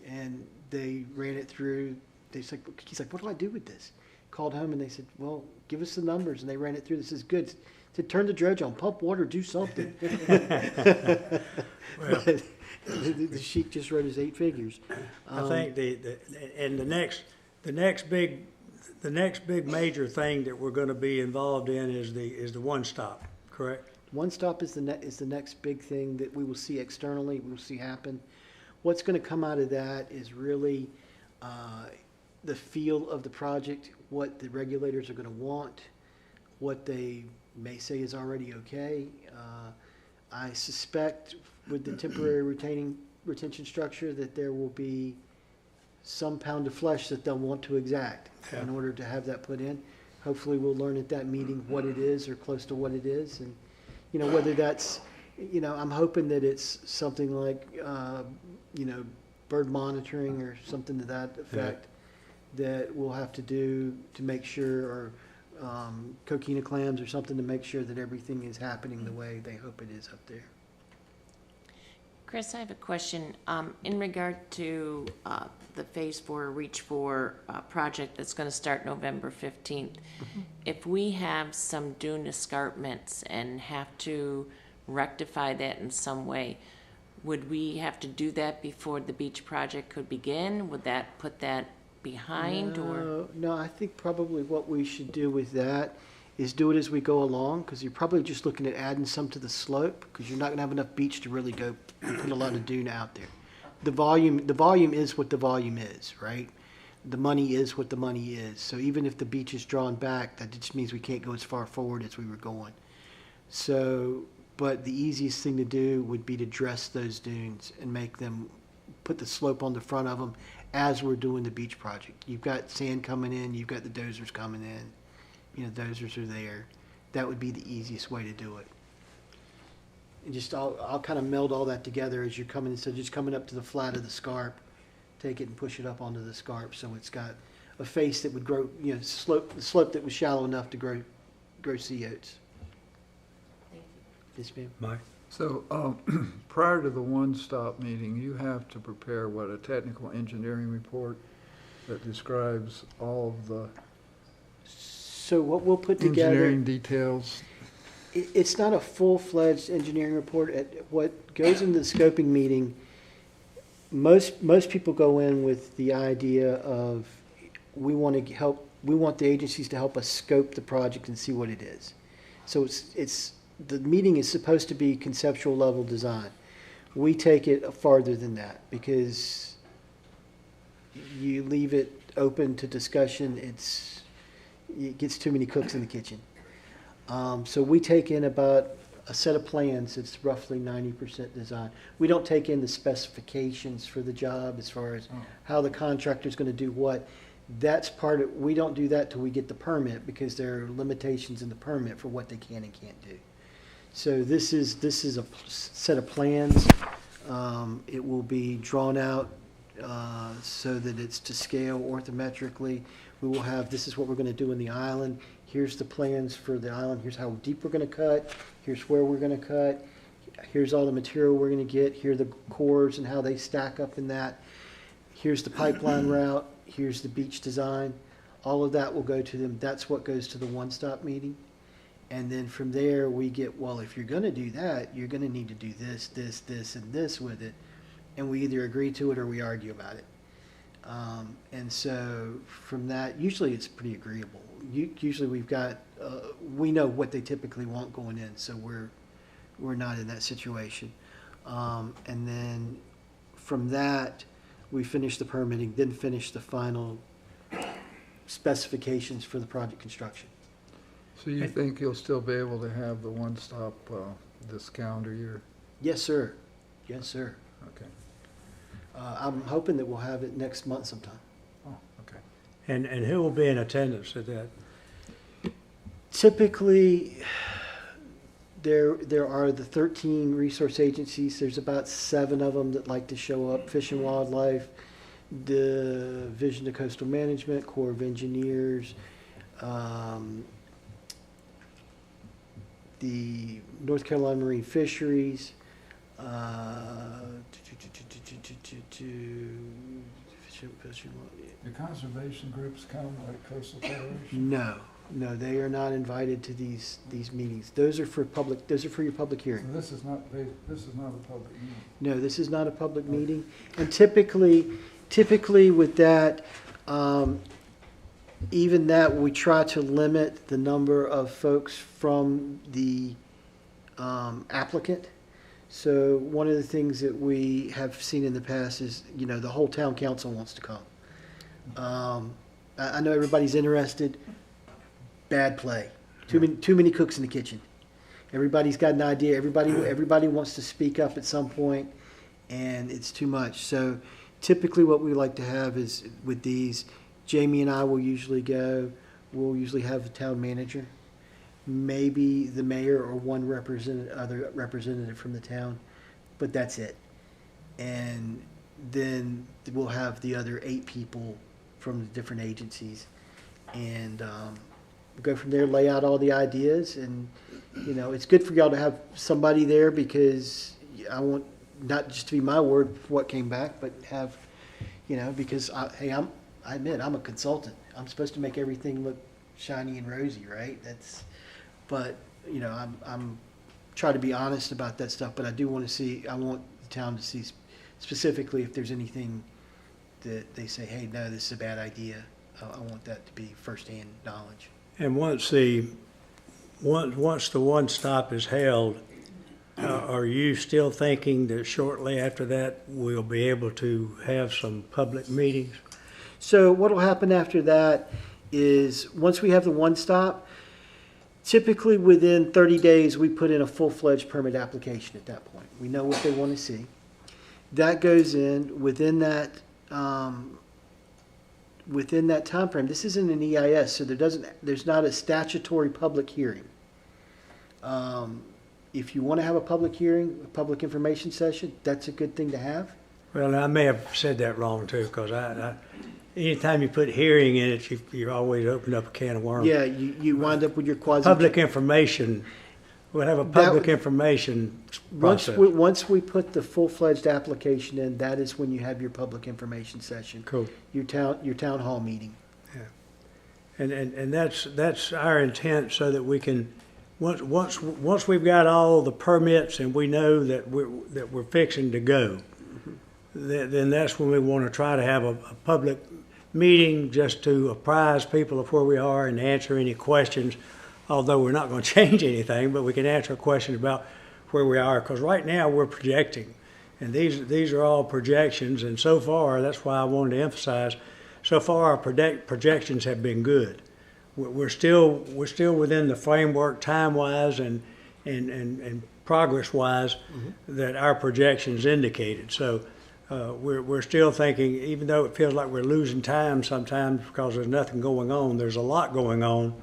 and they ran it through. He's like, what do I do with this? Called home and they said, well, give us the numbers, and they ran it through. This is good. To turn the dredge on, pump water, do something. But the sheik just wrote his 8 figures. I think the next big major thing that we're going to be involved in is the one stop. Correct. One stop is the next big thing that we will see externally. We will see happen. What's going to come out of that is really the feel of the project, what the regulators are going to want, what they may say is already okay. I suspect with the temporary retention structure that there will be some pound of flesh that they'll want to exact in order to have that put in. Hopefully we'll learn at that meeting what it is or close to what it is. And, whether that's, I'm hoping that it's something like, bird monitoring or something to that effect that we'll have to do to make sure, or coquina clams or something to make sure that everything is happening the way they hope it is up there. Chris, I have a question. In regard to the Phase 4, Reach 4 project that's going to start November 15th, if we have some dune escarpments and have to rectify that in some way, would we have to do that before the beach project could begin? Would that put that behind? No, I think probably what we should do with that is do it as we go along, because you're probably just looking at adding some to the slope, because you're not going to have enough beach to really go and put a lot of dune out there. The volume is what the volume is, right? The money is what the money is. So even if the beach is drawn back, that just means we can't go as far forward as we were going. So, but the easiest thing to do would be to dress those dunes and put the slope on the front of them as we're doing the beach project. You've got sand coming in, you've got the dozers coming in. Dozers are there. That would be the easiest way to do it. And just I'll kind of meld all that together as you're coming, instead of just coming up to the flat of the scarp, take it and push it up onto the scarp so it's got a face that would grow, the slope that was shallow enough to grow sea oats. Yes, ma'am. Mike? So prior to the one-stop meeting, you have to prepare a technical engineering report that describes all of the So what we'll put together, engineering details. It's not a full-fledged engineering report. What goes into the scoping meeting, most people go in with the idea of we want the agencies to help us scope the project and see what it is. So the meeting is supposed to be conceptual level design. We take it farther than that because you leave it open to discussion, it gets too many cooks in the kitchen. So we take in about a set of plans that's roughly 90% design. We don't take in the specifications for the job as far as how the contractor's gonna do what. That's part of, we don't do that till we get the permit because there are limitations in the permit for what they can and can't do. So this is a set of plans. It will be drawn out so that it's to scale orthometrically. We will have, this is what we're gonna do in the island. Here's the plans for the island. Here's how deep we're gonna cut. Here's where we're gonna cut. Here's all the material we're gonna get. Here are the cores and how they stack up in that. Here's the pipeline route. Here's the beach design. All of that will go to them. That's what goes to the one-stop meeting. And then from there, we get, well, if you're gonna do that, you're gonna need to do this, this, this, and this with it. And we either agree to it or we argue about it. And so from that, usually it's pretty agreeable. Usually we've got, we know what they typically want going in, so we're not in that situation. And then from that, we finish the permitting, then finish the final specifications for the project construction. So you think you'll still be able to have the one-stop this calendar year? Yes, sir. Yes, sir. Okay. I'm hoping that we'll have it next month sometime. Oh, okay. And who will be in attendance at that? Typically, there are the 13 resource agencies. There's about 7 of them that like to show up. Fish and Wildlife, the Division of Coastal Management, Corps of Engineers, the North Carolina Marine Fisheries, The conservation groups come, like Coastal Federation? No, they are not invited to these meetings. Those are for public, those are for your public So hearing. this is not a public meeting? No, this is not a public meeting. And typically with that, even that, we try to limit the number of folks from the applicant. So one of the things that we have seen in the past is, the whole town council wants to come. I know everybody's interested. Bad play. Too many cooks in the kitchen. Everybody's got an idea. Everybody wants to speak up at some point, and it's too much. So typically what we like to have is with these, Jamie and I will usually go. We'll usually have the town manager, maybe the mayor or one other representative from the town, but that's it. And then we'll have the other 8 people from the different agencies, and go from there, lay out all the ideas, and it's good for y'all to have somebody there because I want not just to be my word for what came back, but have, because I admit I'm a consultant. I'm supposed to make everything look shiny and rosy, right? But I'm trying to be honest about that stuff. But I do want to see. I want the town to see specifically if there's anything that they say, hey, no, this is a bad idea. I want that to be firsthand knowledge. And once the one stop is held, are you still thinking that shortly after that we'll be able to have some public meetings? So what will happen after that is once we have the one stop, typically within 30 days we put in a full-fledged permit application at that point. We know what they want to see. That goes in within that time frame. This isn't an EIS, so there's not a statutory public hearing. If you want to have a public hearing, a public information session, that's a good thing to have. Well, I may have said that wrong too, because anytime you put hearing in it, you always open up a can of worms. Yeah, you wind up with your quasi. Public information, we'll have a public information process. Once we put the full-fledged application in, that is when you have your public information session. Cool. Your town hall meeting. Yeah. And that's our intent, so that we can, once we've got all the permits and we know that we're fixing to go, then that's when we want to try to have a public meeting just to apprise people of where we are and answer any questions, although we're not going to change anything, but we can answer questions about where we are, because right now we're projecting. And these are all projections, and so far, that's why I wanted to emphasize, so far our projections have been good. We're still within the framework time-wise and progress-wise that our projections indicated. So we're still thinking, even though it feels like we're losing time sometimes because there's nothing going on, there's a lot going on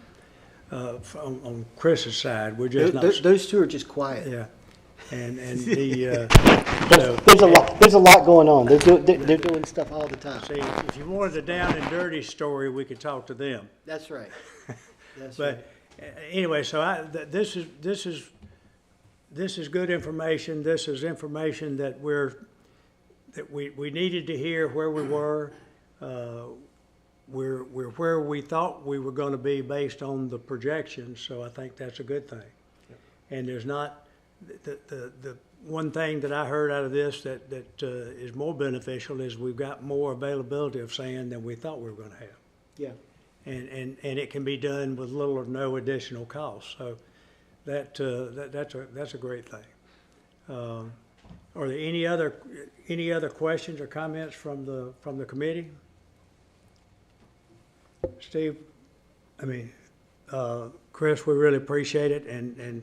on Chris's side. We're just not. Those two are just quiet. Yeah. And the so, There's a lot going on. They're doing stuff all the time. see, if you wanted a down and dirty story, we could talk to them. That's right. That's right. But anyway, so this is good information. This is information that we needed to hear where we were. We're where we thought we were going to be based on the projections. So I think that's a good thing. And there's not the one thing that I heard out of this that is more beneficial is we've got more availability of sand than we thought we were going to have. Yeah. And it can be done with little or no additional cost. So that's a great thing. Are there any other questions or comments from the committee? Steve, Chris, we really appreciate it, and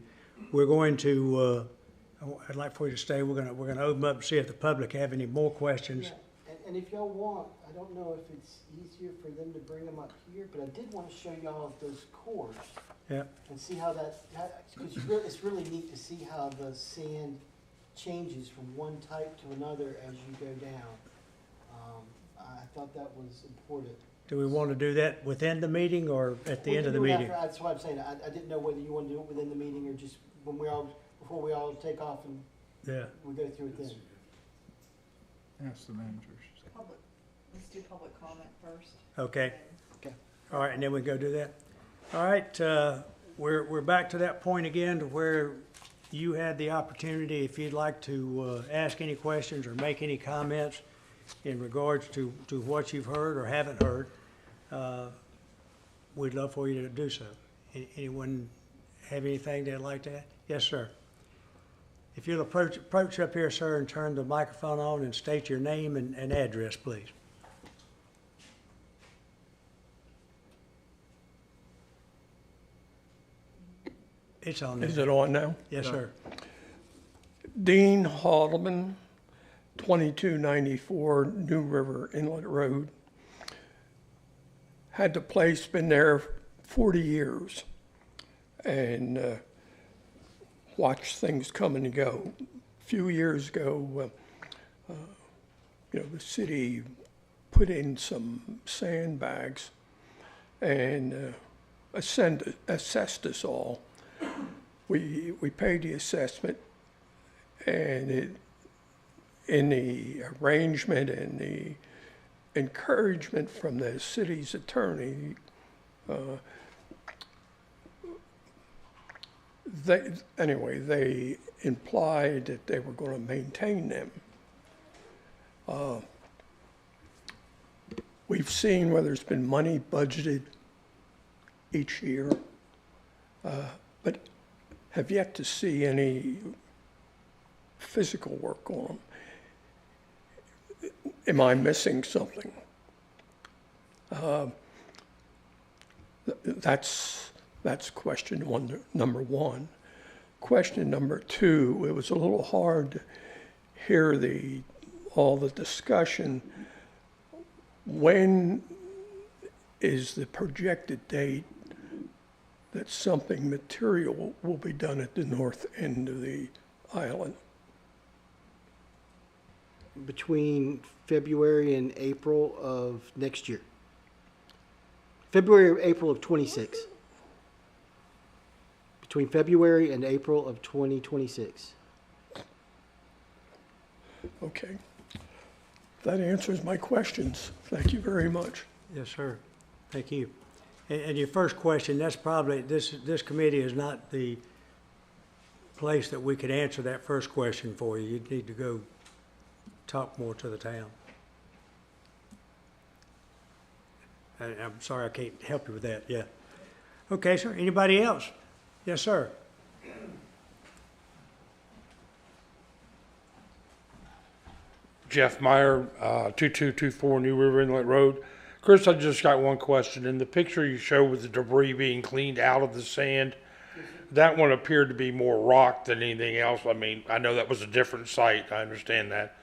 we're going to. I'd like for you to stay. We're gonna open up and see if the public have any more questions. Yeah. And if y'all want, I don't know if it's easier for them to bring them up here, but I did want to show y'all those cores. Yeah. And see how because it's really neat to see how the sand changes from one type to another as you go down. I thought that was important. Do we want to do that within the meeting or at the end of the meeting? That's what I'm saying. I didn't know whether you want to do it within the meeting or just before we all take off and Yeah. we go through it then. Ask the managers. Let's do public comment first. Okay. Okay. All right, and then we go do that. All right, we're back to that point again to where you had the opportunity, if you'd like to ask any questions or make any comments in regards to what you've heard or haven't heard, we'd love for you to do so. Anyone have anything they'd like to add? Yes, sir. If you'll approach up here, sir, and turn the microphone on and state your name and address, please. It's on there. Is it on now? Yes, sir. Dean Haldeman, 2294 New River Inlet Road. Had the place been there 40 years and watched things come and go. A few years ago, the city put in some sandbags and assessed us all. We paid the assessment, and in the arrangement and the encouragement from the city's attorney, they implied that they were going to maintain them. We've seen where there's been money budgeted each year, but have yet to see any physical work on them. Am I missing something? That's question number one. Question number two, it was a little hard to hear all the discussion. When is the projected date that something material will be done at the north end of the island? Between February and April of next year. February or April of 26. Between February and April of 2026. Okay. That answers my questions. Thank you very much. Yes, sir. Thank you. And your first question, that's probably, this committee is not the place that we could answer that first question for you. You'd need to go talk more to the town. I'm sorry, I can't help you with that, yeah. Okay, sir. Anybody else? Yes, sir. Jeff Meyer, 2224 New River Inlet Road. Chris, I just got one question. In the picture you showed with the debris being cleaned out of the sand, that one appeared to be more rock than anything else. I mean, I know that was a different site. I understand that.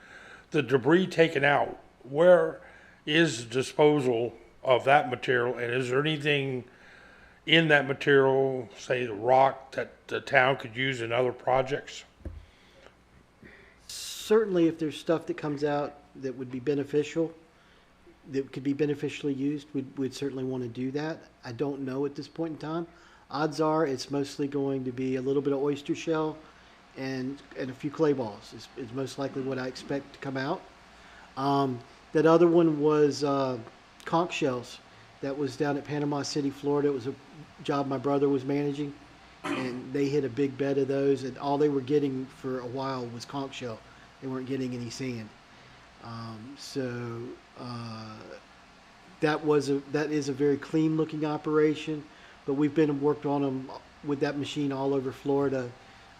The debris taken out, where is disposal of that material? And is there anything in that material, say the rock, that the town could use in other projects? Certainly, if there's stuff that comes out that would be beneficial, that could be beneficially used, we'd certainly want to do that. I don't know at this point in time. Odds are it's mostly going to be a little bit of oyster shell and a few clay balls is most likely what I expect to come out. That other one was conch shells. That was down at Panama City, Florida. It was a job my brother was managing, and they hit a big bed of those, and all they were getting for a while was conch shell. They weren't getting any sand. That is a very clean looking operation, but we've been and worked on them with that machine all over Florida,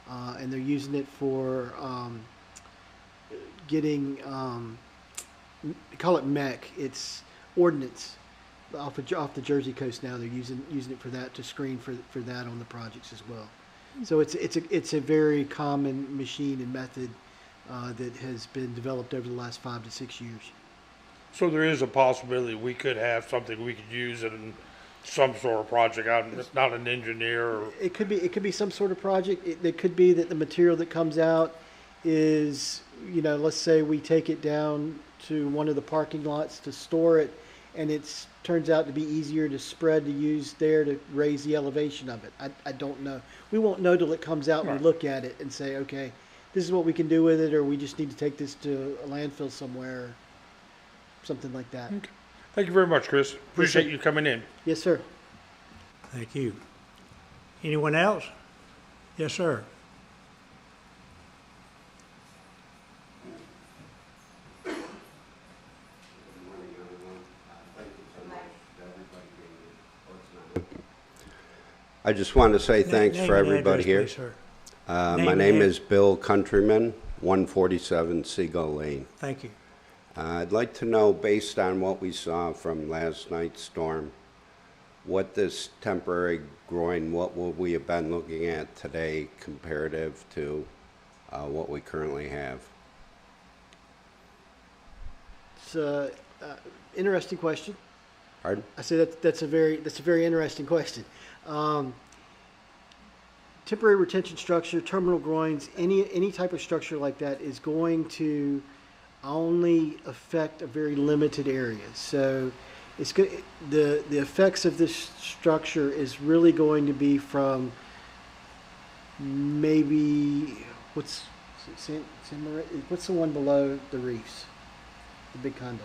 and they're using it for getting, they call it mech. It's ordnance off the Jersey coast now. They're using it for that, to screen for that on the projects as well. So it's a very common machine and method that has been developed over the last 5 to 6 years. So there is a possibility we could have something we could use in some sort of project. I'm not an engineer or. It could be some sort of project. It could be that the material that comes out is, let's say we take it down to one of the parking lots to store it, and it turns out to be easier to spread to use there to raise the elevation of it. I don't know. We won't know till it comes out and we look at it and say, okay, this is what we can do with it, or we just need to take this to a landfill somewhere, or something like that. Okay. Thank you very much, Chris. Appreciate you coming in. Yes, sir. Thank you. Anyone else? Yes, sir. I just want to say thanks Name for and everybody address, here. please, sir. My and name ad- is Bill Countryman, 147 Seagull Lane. Thank you. I'd like to know, based on what we saw from last night's storm, what this temporary groin, what would we have been looking at today comparative to what we currently have? It's an interesting question. Pardon? I say that's a very interesting question. Temporary retention structure, terminal groins, any type of structure like that is going to only affect a very limited area. So it's good. The effects of this structure is really going to be from maybe what's the one below the reefs, the big condo.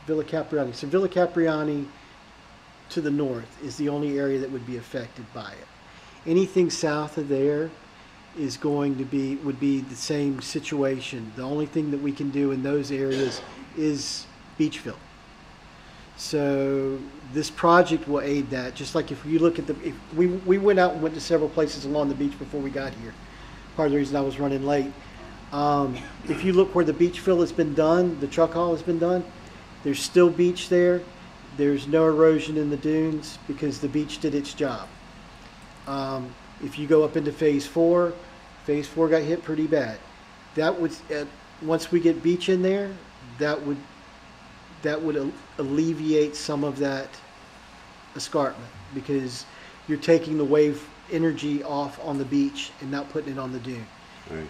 Villa Capriani. So Villa Capriani to the north is the only area that would be affected by it. Anything south of there would be the same situation. The only thing that we can do in those areas is beach fill. So this project will aid that. Just like if you look at if we went out and went to several places along the beach before we got here. Part of the reason I was running late. If you look where the beach fill has been done, the truck haul has been done, there's still beach there. There's no erosion in the dunes because the beach did its job. If you go up into phase 4 got hit pretty bad. That would, once we get beach in there, that would alleviate some of that escarpment because you're taking the wave energy off on the beach and not putting it on the dune. Right.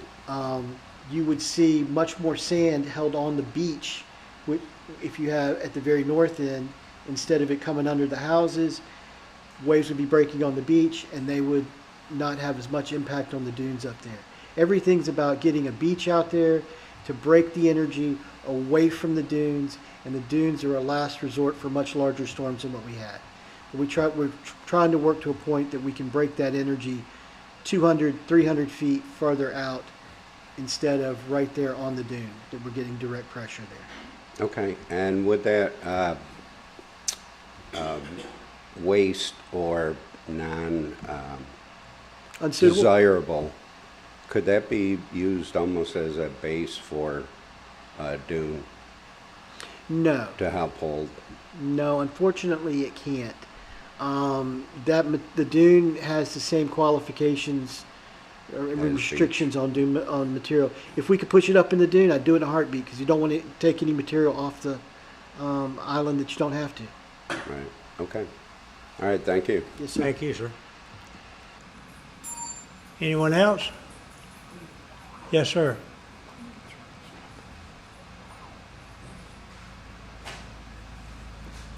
You would see much more sand held on the beach if you have at the very north end, instead of it coming under the houses, waves would be breaking on the beach and they would not have as much impact on the dunes up there. Everything's about getting a beach out there to break the energy away from the dunes, and the dunes are a last resort for much larger storms than what we had. We're trying to work to a point that we can break that energy 200, 300 feet farther out instead of right there on the dune, that we're getting direct pressure there. Okay, and would that waste or Unsuitable? non-desirable, could that be used almost as a base for dune No, to help hold? no, unfortunately it can't. The dune has the same qualifications or restrictions on dune, on material. If we could push it up in the dune, I'd do it in a heartbeat, because you don't want to take any material off the island that you don't have to. Right, okay. All right, thank you. Yes, sir. Thank you, sir. Anyone else? Yes, sir.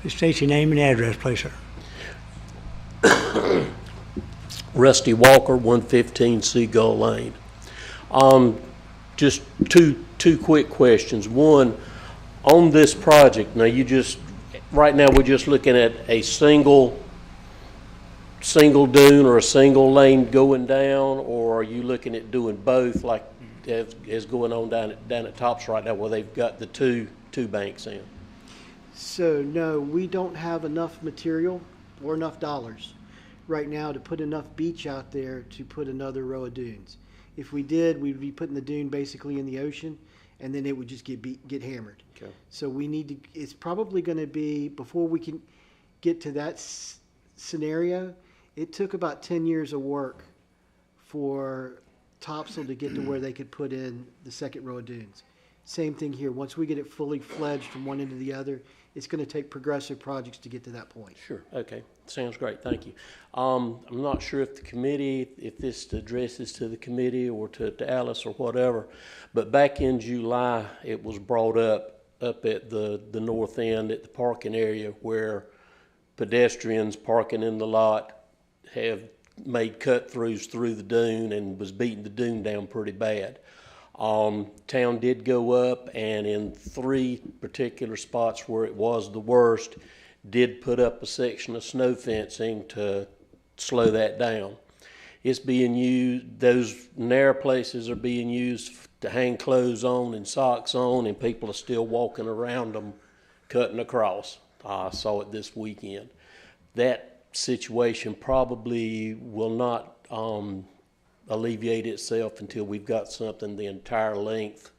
Please state your name and address, please, sir. Rusty Walker, 115 Seagull Lane. Just two quick questions. One, on this project, now right now we're just looking at a single dune or a single lane going down, or are you looking at doing both like as going on down at Tops right now where they've got the two banks in? So, no, we don't have enough material or enough dollars right now to put enough beach out there to put another row of dunes. If we did, we'd be putting the dune basically in the ocean, and then it would just get hammered. Okay. So we need to, it's probably going to be, before we can get to that scenario, it took about 10 years of work for Topsail to get to where they could put in the second row of dunes. Same thing here. Once we get it fully fledged from one end to the other, it's going to take progressive projects to get to that point. Sure, okay, sounds great, thank you. I'm not sure if the committee, if this addresses to the committee or to Alice or whatever, but back in July, it was brought up at the north end at the parking area where pedestrians parking in the lot have made cut-throughs through the dune and was beating the dune down pretty bad. Town did go up, and in 3 particular spots where it was the worst, did put up a section of snow fencing to slow that down. It's being used, those narrow places are being used to hang clothes on and socks on, and people are still walking around them cutting across. I saw it this weekend. That situation probably will not alleviate itself until we've got something the entire length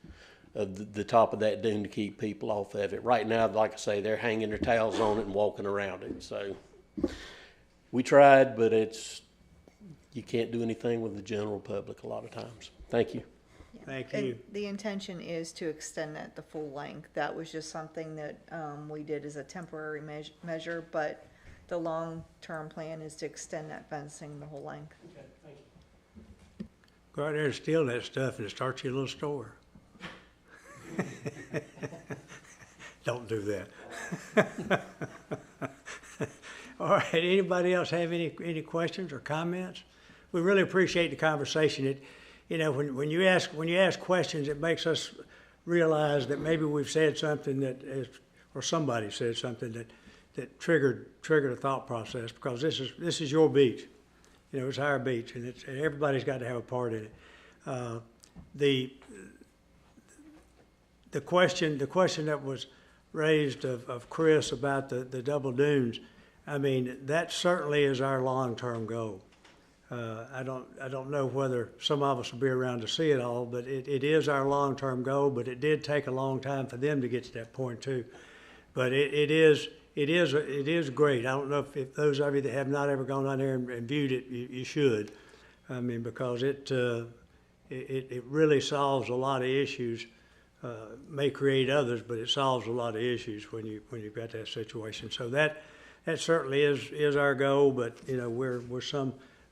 of the top of that dune to keep people off of it. Right now, like I say, they're hanging their towels on it and walking around it. So we tried, but you can't do anything with the general public a lot of times. Thank you. Thank And you. the intention is to extend that the full length. That was just something that we did as a temporary measure, but the long-term plan is to extend that fencing the whole length. Okay, thank you. Go out there and steal that stuff and start your little store. Don't do that. All right, anybody else have any questions or comments? We really appreciate the conversation. When you ask questions, it makes us realize that maybe we've said something or somebody said something that triggered a thought process, because this is your beach. It's our beach, and everybody's got to have a part in it. The question that was raised of Chris about the double dunes, I mean, that certainly is our long-term goal. I don't know whether some of us will be around to see it all, but it is our long-term goal. But it did take a long time for them to get to that point too. But it is great. I don't know if those of you that have not ever gone down there and viewed it, you should. I mean, because it really solves a lot of issues. May create others, but it solves a lot of issues when you've got that situation. So that certainly is our goal. But we're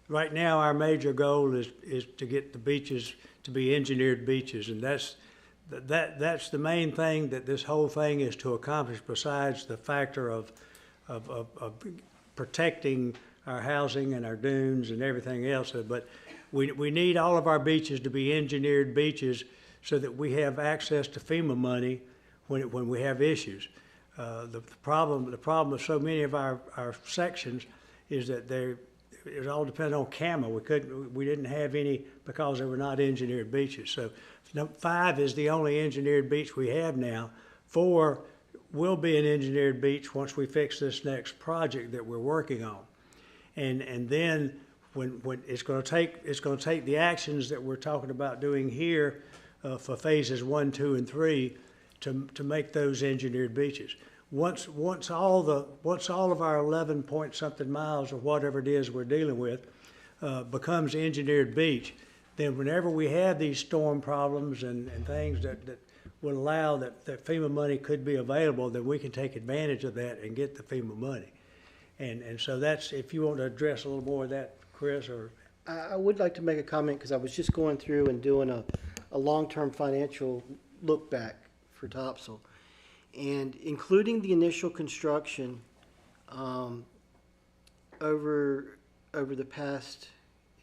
right now our major goal is to get the beaches to be engineered beaches, and that's the main thing that this whole thing is to accomplish, besides the factor of protecting our housing and our dunes and everything else. But we need all of our beaches to be engineered beaches so that we have access to FEMA money when we have issues. The problem with so many of our sections is that it all depends on CAMA. We didn't have any because they were not engineered beaches. So 5 is the only engineered beach we have now. 4 will be an engineered beach once we fix this next project that we're working on. And then when it's going to take the actions that we're talking about doing here for phases 1, 2, and 3 to make those engineered beaches. Once all of our 11 point something miles or whatever it is we're dealing with becomes engineered beach, then whenever we have these storm problems and things that would allow that FEMA money could be available, then we can take advantage of that and get the FEMA money. And so that's, if you want to address a little more of that, Chris, or. I would like to make a comment because I was just going through and doing a long-term financial look back for Topsail. And including the initial construction, over the past,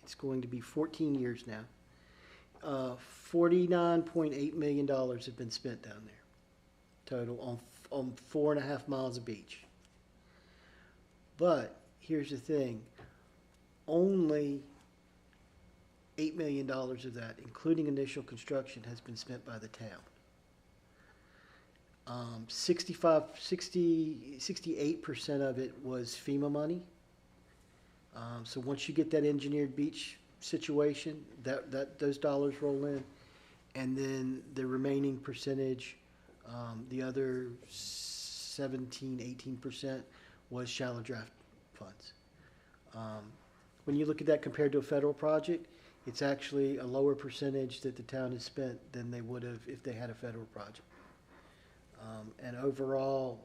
it's going to be 14 years now, $49.8 million have been spent down there total on 4.5 miles of beach. But here's the thing, only $8 million of that, including initial construction, has been spent by the town. 68% of it was FEMA money. So once you get that engineered beach situation, those dollars roll in, and then the remaining percentage, the other 17–18% was shallow draft funds. When you look at that compared to a federal project, it's actually a lower percentage that the town has spent than they would have if they had a federal project. And overall,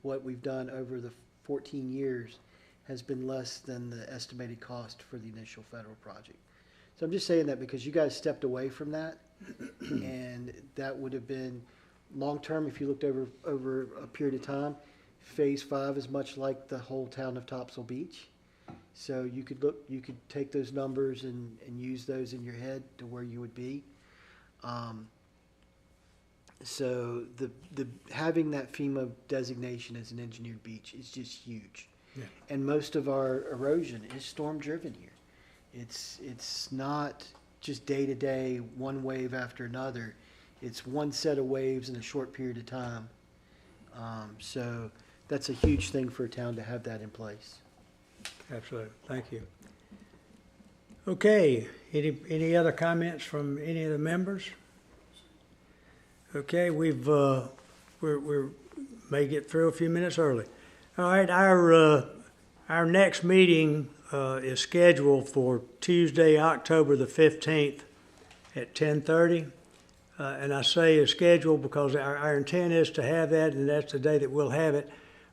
what we've done over the 14 years has been less than the estimated cost for the initial federal project. So I'm just saying that because you guys stepped away from that, and that would have been long-term if you looked over a period of time. Phase 5 is much like the whole town of Topsail Beach. So you could take those numbers and use those in your head to where you would be. So the having that FEMA designation as an engineered beach is just huge. Yeah. And most of our erosion is storm driven here. It's not just day to day, one wave after another. It's one set of waves in a short period of time. So that's a huge thing for a town to have that in place. Absolutely. Thank you. Okay. Any other comments from any of the members? Okay, we may get through a few minutes early. All right, our next meeting is scheduled for Tuesday, October the 15th at 10:30. And I say is scheduled because our intent is to have that, and that's the day that we'll have it.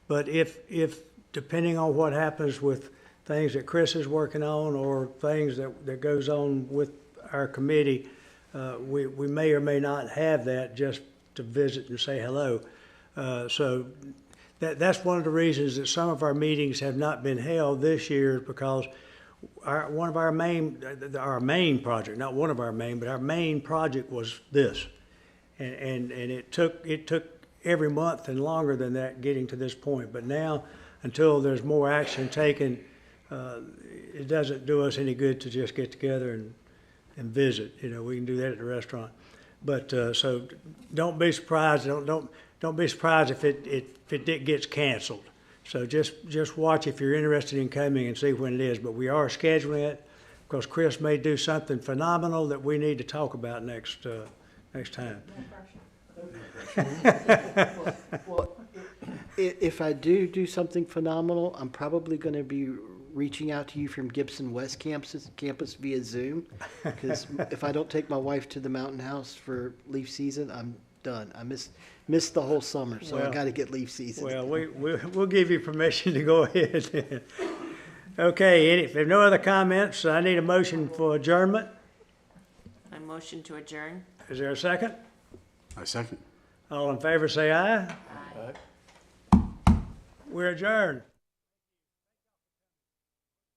But if depending on what happens with things that Chris is working on or things that goes on with our committee, we may or may not have that just to visit and say hello. So that's one of the reasons that some of our meetings have not been held this year, because our main project, not one of our main, but our main project was this. And it took every month and longer than that getting to this point. But now, until there's more action taken, it doesn't do us any good to just get together and visit. You know, we can do that at the restaurant. But so don't be surprised. Don't be surprised if it gets canceled. So just watch if you're interested in coming and see when it is. But we are scheduling it because Chris may do something phenomenal that we need to talk about next time. Well, if I do something phenomenal, I'm probably going to be reaching out to you from Gibson West campus via Zoom, because if I don't take my wife to the mountain house for leaf season, I'm done. I missed the whole summer, so I got to get leaf season. Well, we'll give you permission to go ahead. Okay, if there are no other comments, I need a motion for adjournment. I motion to adjourn. Is there a second? I second. All in favor say aye. Aye. We're adjourned.